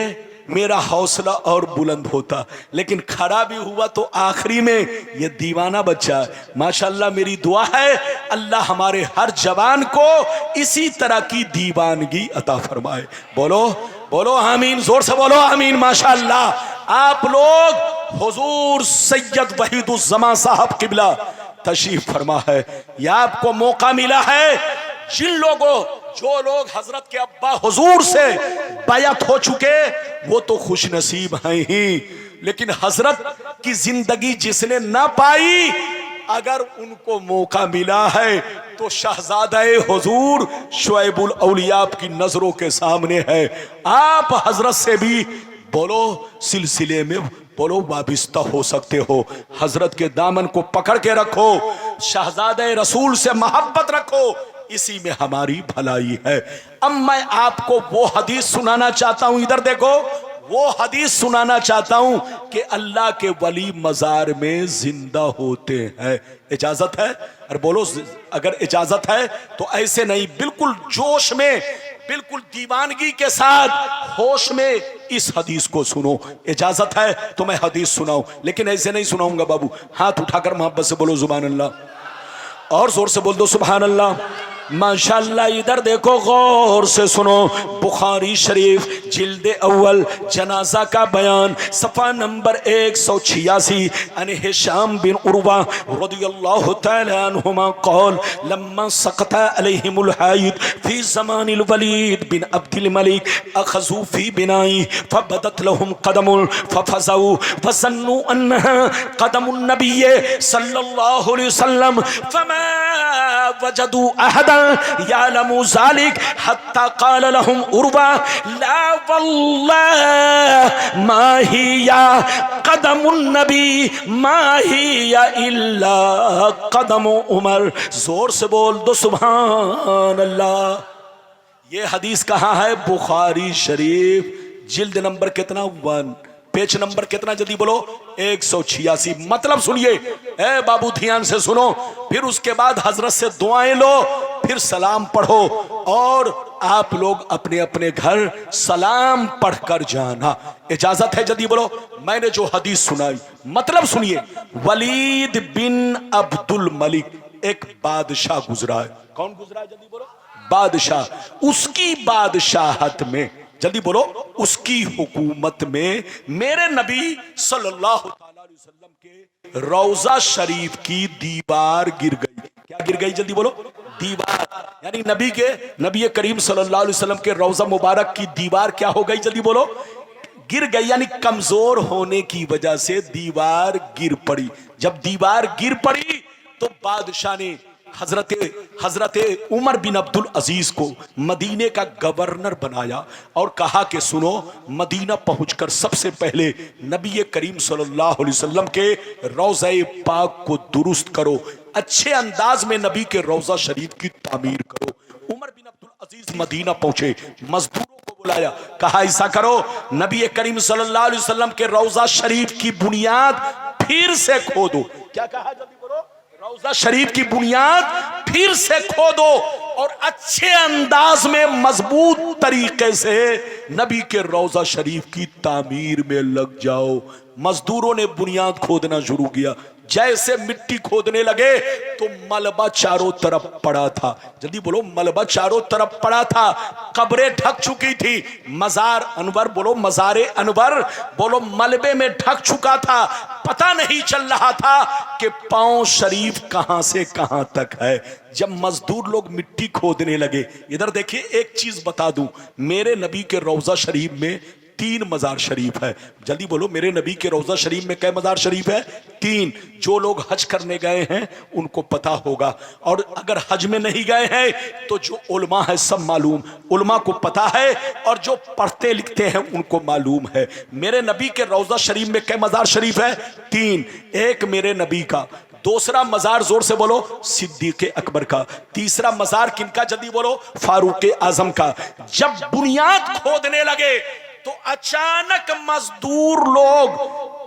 मेरा हौसला और बुलंद होता, लेकिन खड़ा भी हुआ तो आखिरी में ये दीवाना बच्चा है। माशाअल्लाह मेरी दुआ है अल्लाह हमारे हर जवान को इसी तरह की दीवानगी अता फरमाए। बोलो बोलो आमीन, जोर से बोलो आमीन। माशाअल्लाह आप लोग हुजूर सैयद वहीदुज़्ज़मा साहब किबला तशरीफ फरमा है। यह आपको मौका मिला है, जिन लोगों जो लोग हजरत के अब्बा हुजूर से बैअत हो चुके वो तो खुश नसीब हैं ही, लेकिन हजरत की जिंदगी जिसने ना पाई अगर उनको मौका मिला है तो शहजादे हुजूर शुएबुल औलिया आपकी नजरों के सामने है। आप हजरत से भी बोलो सिलसिले में बोलो वाबिस्ता हो सकते हो। हजरत के दामन को पकड़ के रखो, शहजादे रसूल से मोहब्बत रखो, इसी में हमारी भलाई है। अब मैं आपको वो हदीस सुनाना चाहता हूं, इधर देखो, वो हदीस सुनाना चाहता हूं कि अल्लाह के वली मजार में जिंदा होते हैं। इजाजत है? अरे बोलो अगर इजाजत है तो ऐसे नहीं, बिल्कुल जोश में, बिल्कुल दीवानगी के साथ, होश में इस हदीस को सुनो। इजाजत है तो मैं हदीस सुनाऊं, लेकिन ऐसे नहीं सुनाऊंगा बाबू। हाथ उठाकर मोहब्बत से बोलो सुभान अल्लाह, और जोर से बोल दो सुभान अल्लाह। माशाअल्लाह इधर देखो, गौर से सुनो। बुखारी शरीफ जिल्द अव्वल जनाजा का बयान सफ़ा नंबर 186। अन हिशाम बिन उर्वा रदियल्लाहु तआला अन्हुमा क़ाल लम्मा सकता अलैहिमुल हायद फी ज़मानिल वलीद बिन अब्दुल मलिक अखज़ू फी बिनाई फबदत लहुम क़दमुन फफज़ऊ फज़न्नु अन्नहा क़दमुन नबिय्य सल्लल्लाहु अलैहि वसल्लम फमा वजदू अहदन यालमु ज़ालिक हत्ता क़ाल लहुम उर्वा ला वल्लाह मा हिया क़दमुन नबी मा हिया इल्ला क़दमु उमर। जोर से बोल दो सुभान अल्लाह। ये हदीस कहाँ है? बुखारी शरीफ जिल्द नंबर कितना? 1, पेज नंबर कितना? जल्दी बोलो 186। मतलब सुनिए ए बाबू, ध्यान से सुनो, फिर उसके बाद हजरत से दुआएं लो, फिर सलाम पढ़ो और आप लोग अपने अपने घर सलाम पढ़कर जाना। इजाजत है? जल्दी बोलो। मैंने जो हदीस सुनाई मतलब सुनिए। वलीद बिन अब्दुल मलिक एक बादशाह गुजरा है। कौन गुजरा है? जल्दी बोलो। बादशाह। उसकी बादशाहत में, जल्दी बोलो, उसकी हुकूमत में मेरे नबी सल्लल्लाहु अलैहि वसल्लम के रौजा शरीफ की दीवार गिर गई। क्या गिर गई? जल्दी बोलो। दीवार, यानी नबी करीम सल्लल्लाहु अलैहि वसल्लम के रौजा मुबारक की दीवार क्या हो गई? जल्दी बोलो। गिर गई, यानी कमजोर होने की वजह से दीवार गिर पड़ी। जब दीवार गिर पड़ी तो बादशाह ने हजरत उमर बिन अब्दुल अजीज को मदीने का गवर्नर बनाया और कहा कि सुनो, मदीना पहुंचकर सबसे पहले नबी करीम सल्लल्लाहु अलैहि वसल्लम के रौज़े पाक को दुरुस्त करो, अच्छे अंदाज में नबी के रौजा शरीफ की तामीर करो। उमर बिन अब्दुल अजीज मदीना पहुंचे, मजदूरों को बुलाया, कहा ऐसा करो, नबी करीम सल्लल्लाहु अलैहि वसल्लम के रौजा शरीफ की बुनियाद फिर से खोदो। क्या कहा? जल्दी बोलो। रौजा शरीफ की बुनियाद फिर से खोदो और अच्छे अंदाज में मजबूत तरीके से नबी के रौजा शरीफ की तामीर में लग जाओ। मजदूरों ने बुनियाद खोदना शुरू किया। जैसे मिट्टी खोदने लगे तो मलबा चारों तरफ पड़ा था। जल्दी बोलो। मलबा चारों तरफ पड़ा था, कब्रें ढक चुकी थी। मजार अनवर बोलो, मजारे अनवर बोलो, मलबे में ढक चुका था। पता नहीं चल रहा था कि पांव शरीफ कहां से कहां तक है। जब मजदूर लोग मिट्टी खोदने लगे, इधर देखिए एक चीज बता दूं, मेरे नबी के रौजा शरीफ में 3 मजार शरीफ है। जल्दी बोलो। मेरे नबी के रौजा शरीफ में कै मजार शरीफ है? 3। जो लोग हज करने गए हैं उनको पता होगा, और अगर हज में नहीं गए हैं तो जो उलमा है सब मालूम, उलमा को पता है, और जो पढ़ते लिखते हैं उनको मालूम है। मेरे नबी के रौजा शरीफ में कै मजार शरीफ है? 3। एक मेरे नबी का, दूसरा मजार जोर से बोलो सिद्दीक अकबर का, तीसरा मजार किनका? जल्दी बोलो फारूक आजम का। जब बुनियाद खोदने लगे तो अचानक मजदूर लोग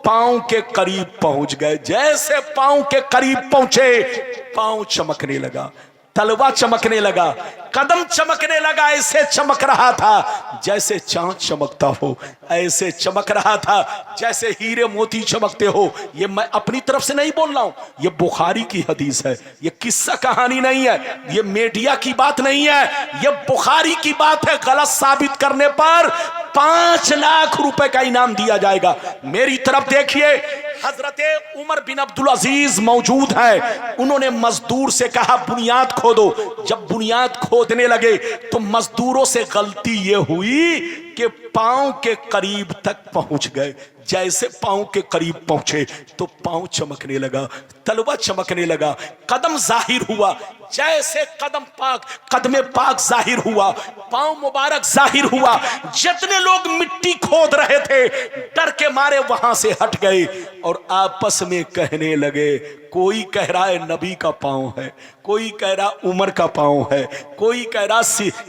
पांव के करीब पहुंच गए। जैसे पांव के करीब पहुंचे, पांव चमकने लगा, तलवा चमकने लगा, कदम चमकने लगा। ऐसे चमक रहा था जैसे चांद चमकता हो, ऐसे चमक रहा था जैसे हीरे मोती चमकते हो। ये मैं अपनी तरफ से नहीं बोल रहा हूं, ये बुखारी की हदीस है, ये किस्सा कहानी नहीं है, ये मीडिया की बात नहीं है, ये बुखारी की बात है। गलत साबित करने पर 5 लाख रुपए का इनाम दिया जाएगा। मेरी तरफ देखिए, हजरते उमर बिन अब्दुल अजीज मौजूद है। उन्होंने मजदूर से कहा बुनियाद खोदो। जब बुनियाद खोदने लगे तो मजदूरों से गलती यह हुई कि पांव के करीब तक पहुंच गए। जैसे पांव के करीब पहुंचे तो पांव चमकने लगा, तलवा चमकने लगा, कदम जाहिर हुआ। जैसे कदम पाक जाहिर हुआ, पांव मुबारक जाहिर हुआ। जितने लोग मिट्टी खोद रहे थे डर के मारे वहां से हट गए और आपस में कहने लगे, कोई कह रहा है नबी का पांव है, कोई कह रहा उमर का पांव है, कोई कह रहा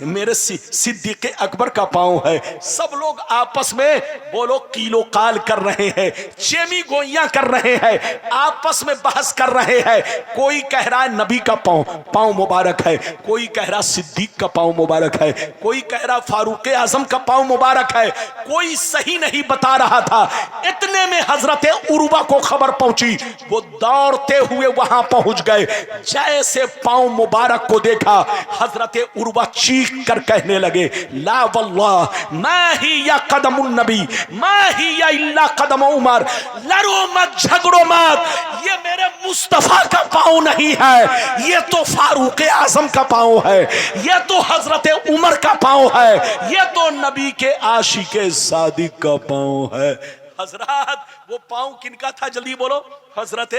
मेरे सिद्दीक़ अकबर का पांव है। सब लोग आपस में बोलो कीलो काल कर रहे हैं, चेमी गोइयां कर रहे हैं, आपस में बहस कर रहे हैं। कोई कह रहा है नबी का पांव मुबारक है, कोई कह रहा सिद्दीक का पांव मुबारक है, कोई कह रहा फारूक आजम का पांव मुबारक है। कोई सही नहीं बता रहा था। इतने में हजरत उर्वा को खबर पहुंची, वो दौड़ते हुए वहां पहुंच गए। जैसे पांव मुबारक को देखा, हजरत उर्वा चीख कर कहने लगे, ला वल्लाह मा ही या कदमुन नबी मा ही या इल्ला कदम उमर। लड़ो मत, झगड़ो मत, ये मेरे मुस्तफा का पांव नहीं है, ये तो फारूक आजम का पांव है, ये तो हजरत उमर का पांव है, ये तो नबी के आशिके सादिक का पांव है। हजरत वो पांव किनका था जल्दी बोलो? हजरत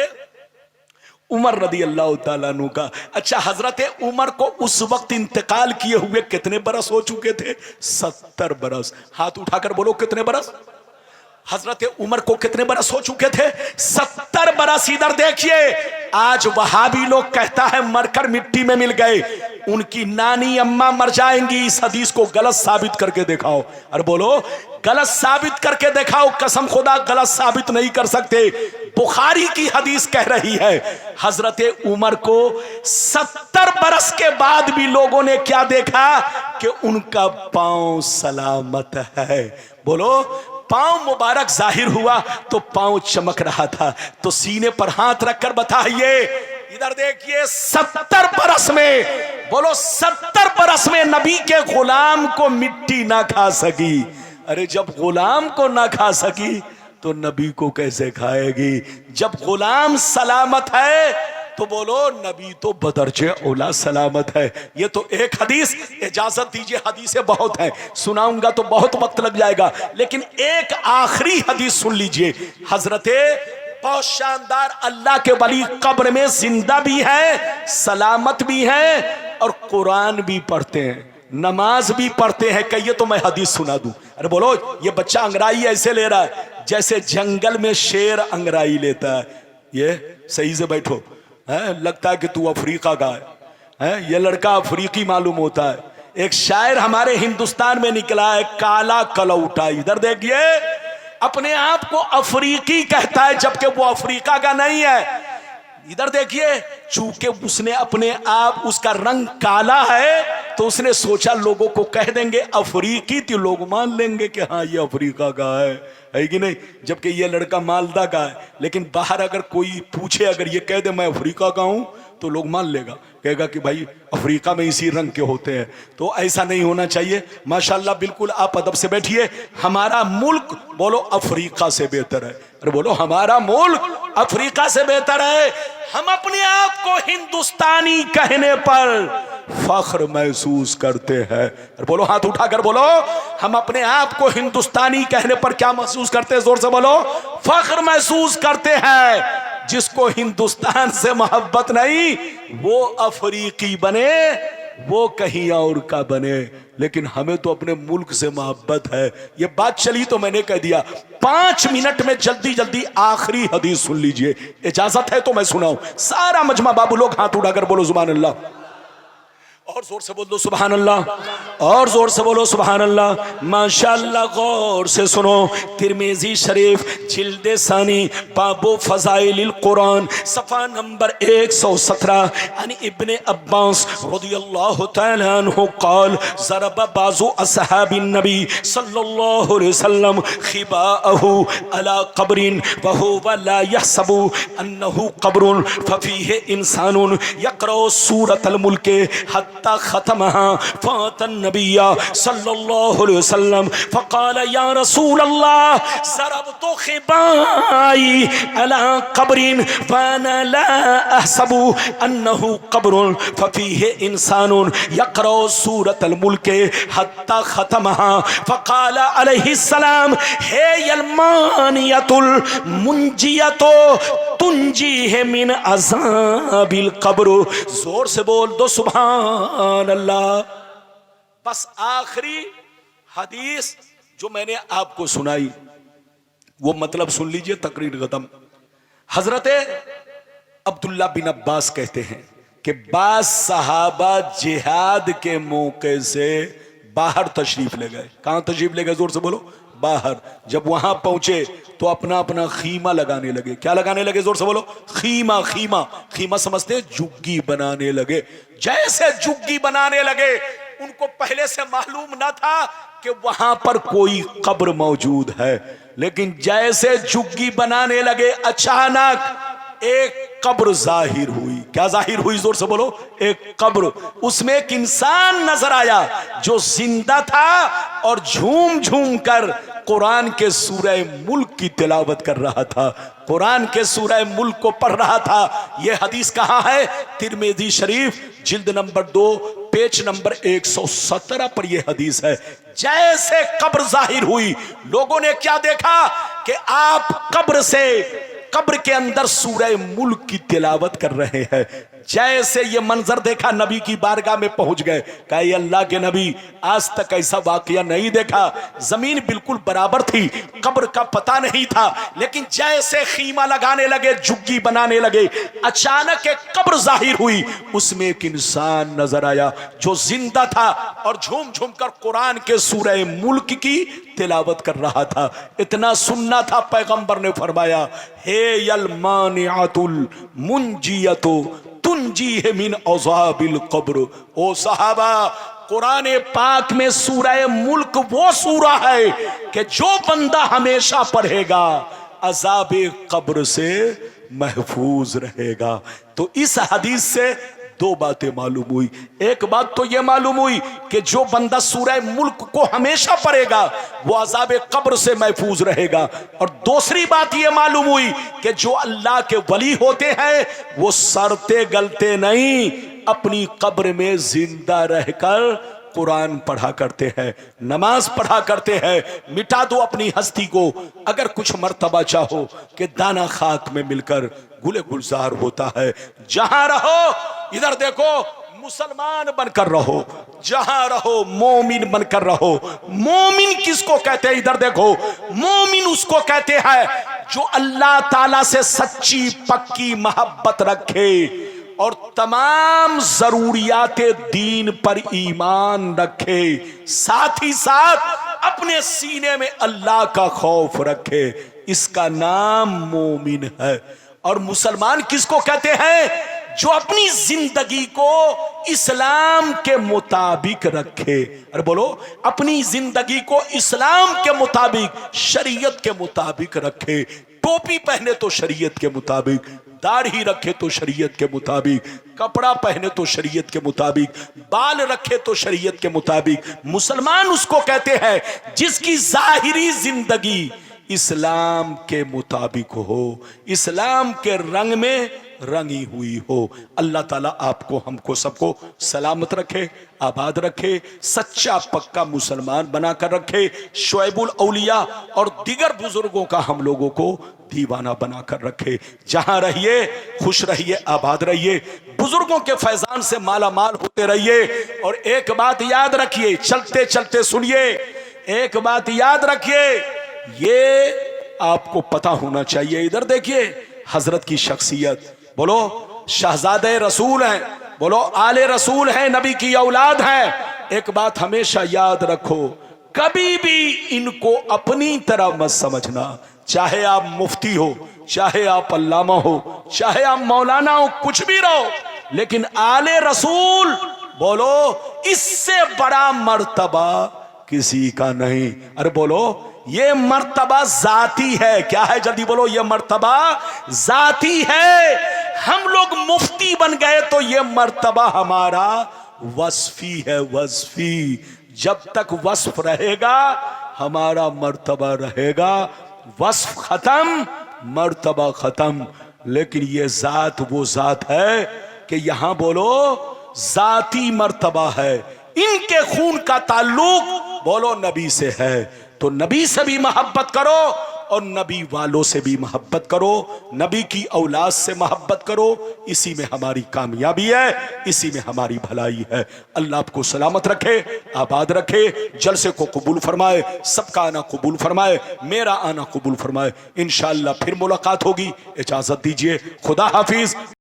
उमर रदी अल्लाह ताला अन्हु का। अच्छा, हजरत उमर को उस वक्त इंतकाल किए हुए कितने बरस हो चुके थे? 70 बरस। हाथ उठाकर बोलो कितने बरस? हजरत उमर को कितने बरस हो चुके थे? 70 बरस। इधर देखिए, आज वहाबी लोग कहता है मरकर मिट्टी में मिल गए, उनकी नानी अम्मा मर जाएंगी। इस हदीस को गलत साबित करके दिखाओ। अरे बोलो गलत साबित करके दिखाओ। कसम खुदा गलत साबित नहीं कर सकते। बुखारी की हदीस कह रही है, हजरत उमर को 70 बरस के बाद भी लोगों ने क्या देखा कि उनका पांव सलामत है। बोलो, पांव मुबारक जाहिर हुआ तो पांव चमक रहा था। तो सीने पर हाथ रखकर बताइए, इधर देखिए, 70 बरस में, बोलो 70 बरस में नबी के गुलाम को मिट्टी ना खा सकी। अरे जब गुलाम को ना खा सकी तो नबी को कैसे खाएगी? जब गुलाम सलामत है तो बोलो नबी तो बदरजे औला सलामत है। ये तो एक हदीस, इजाजत दीजिए हदीसें बहुत हैं, सुनाऊंगा तो बहुत वक्त लग जाएगा, लेकिन एक आखिरी हदीस सुन लीजिए। हजरते बहुत शानदार अल्लाह के वली कब्र में जिंदा भी है, सलामत भी है और कुरान भी पढ़ते हैं, नमाज भी पढ़ते हैं। कहिए तो मैं हदीस सुना दूं। अरे बोलो, ये बच्चा अंगड़ाई ऐसे ले रहा है जैसे जंगल में शेर अंगड़ाई लेता है। ये सही से बैठो, है लगता है कि तू अफ्रीका का है। ये लड़का अफ्रीकी मालूम होता है। एक शायर हमारे हिंदुस्तान में निकला है, काला कलौटा। इधर देखिए, अपने आप को अफ्रीकी कहता है जबकि वो अफ्रीका का नहीं है। इधर देखिए, चूंकि उसने अपने आप, उसका रंग काला है तो उसने सोचा लोगों को कह देंगे अफ्रीकी, तो लोग मान लेंगे कि हाँ ये अफ्रीका का है कि नहीं? जबकि ये लड़का मालदा का है। लेकिन बाहर अगर कोई पूछे, अगर ये कह दे मैं अफ्रीका का हूं तो लोग मान लेगा, कहेगा कि भाई अफ्रीका में इसी रंग के होते हैं। तो ऐसा नहीं होना चाहिए। माशाल्लाह, बिल्कुल आप अदब से बैठिए। हमारा मुल्क बोलो अफ्रीका से बेहतर है। अरे बोलो, हमारा मुल्क अफ्रीका से बेहतर है। हम अपने आप को हिंदुस्तानी कहने पर फख्र महसूस करते हैं। अरे बोलो, हाथ उठाकर बोलो, हम अपने आप को हिंदुस्तानी कहने पर क्या महसूस करते हैं? जोर से बोलो, फख्र महसूस करते हैं। जिसको हिंदुस्तान से मोहब्बत नहीं वो अफ्रीकी बने, वो कहीं और का बने, लेकिन हमें तो अपने मुल्क से मोहब्बत है। ये बात चली तो मैंने कह दिया। 5 मिनट में जल्दी जल्दी आखिरी हदीस सुन लीजिए, इजाजत है तो मैं सुनाऊं। सारा मजमा बाबू लोग हाथ उठाकर बोलो सुभान अल्लाह। और जोर से बोल दो सुभान अल्लाह, और जोर से बोलो सुभान अल्लाह। माशाअल्लाह, गौर से सुनो। तिरमिजी शरीफ जिल्द सानी बाबो फजाइलिल कुरान सफ़ा नंबर 117 यानी इब्ने अब्बास रज़ियल्लाहु तआला अन्हु क़ाल ज़रब बाज़ु अस्हाबिन नबी सल्लल्लाहु अलैहि वसल्लम खिबाअहु अला क़ब्रिन व हुवा ला यहसबु अन्नहु क़ब्रुन फ़फ़ीहि इंसानुन यक़रअु सूरतल मुल्क हत्ता ख़तमहा फ़अतन नबिय्या सल्लल्लाहु अलैहि वसल्लम फ़क़ाल या रसूल अल्लाह ज़रबतु खिबाई अला क़ब्रिन व अना ला अहसबु अन्नहु क़ब्रुन फ़फ़ीहि इंसानुन यक़रअु सूरतल मुल्क हत्ता ख़तमहा फ़क़ाल अलैहिस्सलाम हियल मानियतुल मुंजियतु तुंजीहि मिन अज़ाबिल क़ब्र। जोर से बोल दो सुभान अल्लाह। बस आखिरी हदीस जो मैंने आपको सुनाई वो मतलब सुन लीजिए, तकरीर खत्म। हजरत अब्दुल्ला बिन अब्बास कहते हैं कि बास सहाबा जिहाद के मौके से बाहर तशरीफ ले गए। कहां तशरीफ ले गए? जोर से बोलो, बाहर। जब वहां पहुंचे तो अपना अपना खीमा लगाने लगे। क्या लगाने लगे? जोर से बोलो, खीमा। खीमा खीमा समझते हैं? जुग्गी बनाने लगे। जैसे जुग्गी बनाने लगे, उनको पहले से मालूम न था कि वहां पर कोई कब्र मौजूद है, लेकिन जैसे जुग्गी बनाने लगे अचानक एक कब्र जाहिर हुई। क्या जाहिर हुई? जोर से बोलो, एक कब्र। उसमें एक इंसान नजर आया जो जिंदा था और झूम झूम कर कुरान के सूरह मुल्क की तिलावत कर रहा था, कुरान के सूरह मुल्क को पढ़ रहा था। यह हदीस कहां है? तिरमिजी शरीफ जिल्द नंबर 2 पेज नंबर 117 पर यह हदीस है। जैसे कब्र जाहिर हुई, लोगों ने क्या देखा कि आप कब्र के अंदर सूरह मुल्क की तिलावत कर रहे हैं। जैसे ये मंजर देखा, नबी की बारगाह में पहुंच गए। कहा ये अल्लाह के नबी, आज तक ऐसा वाकया नहीं देखा। जमीन बिल्कुल बराबर थी, कब्र का पता नहीं था, लेकिन जैसे खीमा लगाने लगे, जुग्गी बनाने लगे, अचानक एक कब्र जाहिर हुई। उसमें एक इंसान नजर आया जो जिंदा था और झूम झूम कर कुरान के सूरह मुल्क की तिलावत कर रहा था। इतना सुनना था, पैगंबर ने फरमाया हे यल मानिअतुल मुंजियतु तुंजीहि मिन अज़ाबिल क़ब्र। ओ सहाबा, कुरान पाक में सूरह मुल्क वो सूरा है कि जो बंदा हमेशा पढ़ेगा अज़ाबे कब्र से महफूज रहेगा। तो इस हदीस से दो बातें मालूम हुई। एक बात तो यह मालूम हुई कि जो बंदा सूरह मुल्क को हमेशा पढ़ेगा वो अज़ाबे कब्र से महफूज रहेगा, और दूसरी बात यह मालूम हुई कि जो अल्लाह के वली होते हैं वो सड़ते गलते नहीं, अपनी कब्र में जिंदा रहकर कुरान पढ़ा करते हैं, नमाज पढ़ा करते हैं। मिटा दो अपनी हस्ती को। अगर कुछ मर्तबा चाहो कि दाना खाक में मिलकर गुले गुलजार होता है, जहां रहो इधर देखो मुसलमान बनकर रहो, जहां रहो मोमिन बनकर रहो। मोमिन किसको कहते हैं? इधर देखो, मोमिन उसको कहते हैं जो अल्लाह ताला से सच्ची पक्की मोहब्बत रखे और तमाम जरूरियात दीन पर ईमान रखे, साथ ही साथ अपने सीने में अल्लाह का खौफ रखे। इसका नाम मोमिन है। और मुसलमान किसको कहते हैं? जो अपनी जिंदगी को इस्लाम के मुताबिक रखे। अरे बोलो, अपनी जिंदगी को इस्लाम के मुताबिक, शरीयत के मुताबिक रखे। टोपी पहने तो शरीयत के मुताबिक, दाढ़ी रखे तो शरीयत के मुताबिक, कपड़ा पहने तो शरीयत के मुताबिक, बाल रखे तो शरीयत के मुताबिक। मुसलमान उसको कहते हैं जिसकी जाहिरी जिंदगी इस्लाम के मुताबिक हो, इस्लाम के रंग में रंगी हुई हो। अल्लाह ताला आपको, हमको, सबको सलामत रखे, आबाद रखे, सच्चा पक्का मुसलमान बनाकर रखे। शुएबुल औलिया और दीगर बुजुर्गों का हम लोगों को दीवाना बनाकर रखे। जहां रहिए खुश रहिए, आबाद रहिए, बुजुर्गों के फैजान से माला माल होते रहिए। और एक बात याद रखिए, चलते चलते सुनिए, एक बात याद रखिए, ये आपको पता होना चाहिए। इधर देखिए हजरत की शख्सियत, बोलो शहजादे रसूल हैं, बोलो आले रसूल हैं, नबी की औलाद हैं। एक बात हमेशा याद रखो, कभी भी इनको अपनी तरह मत समझना। चाहे आप मुफ्ती हो, चाहे आप अल्लामा हो, चाहे आप मौलाना हो, कुछ भी रहो, लेकिन आले रसूल बोलो इससे बड़ा मर्तबा किसी का नहीं। अरे बोलो ये मर्तबा जाती है। क्या है? जल्दी बोलो, ये मर्तबा जाती है। हम लोग मुफ्ती बन गए तो ये मर्तबा हमारा वस्फी है, वस्फी। जब तक वस्फ रहेगा हमारा मर्तबा रहेगा। वस्फ खत्म, मर्तबा खत्म। लेकिन ये जात वो जात है कि यहां बोलो जाती मर्तबा है। इनके खून का ताल्लुक बोलो नबी से है, तो नबी से भी मोहब्बत करो और नबी वालों से भी मोहब्बत करो, नबी की औलाद से मोहब्बत करो। इसी में हमारी कामयाबी है, इसी में हमारी भलाई है। अल्लाह आपको सलामत रखे, आबाद रखे, जलसे को कबूल फरमाए, सबका आना कबूल फरमाए, मेरा आना कबूल फरमाए। इंशाअल्लाह फिर मुलाकात होगी। इजाजत दीजिए, खुदा हाफिज।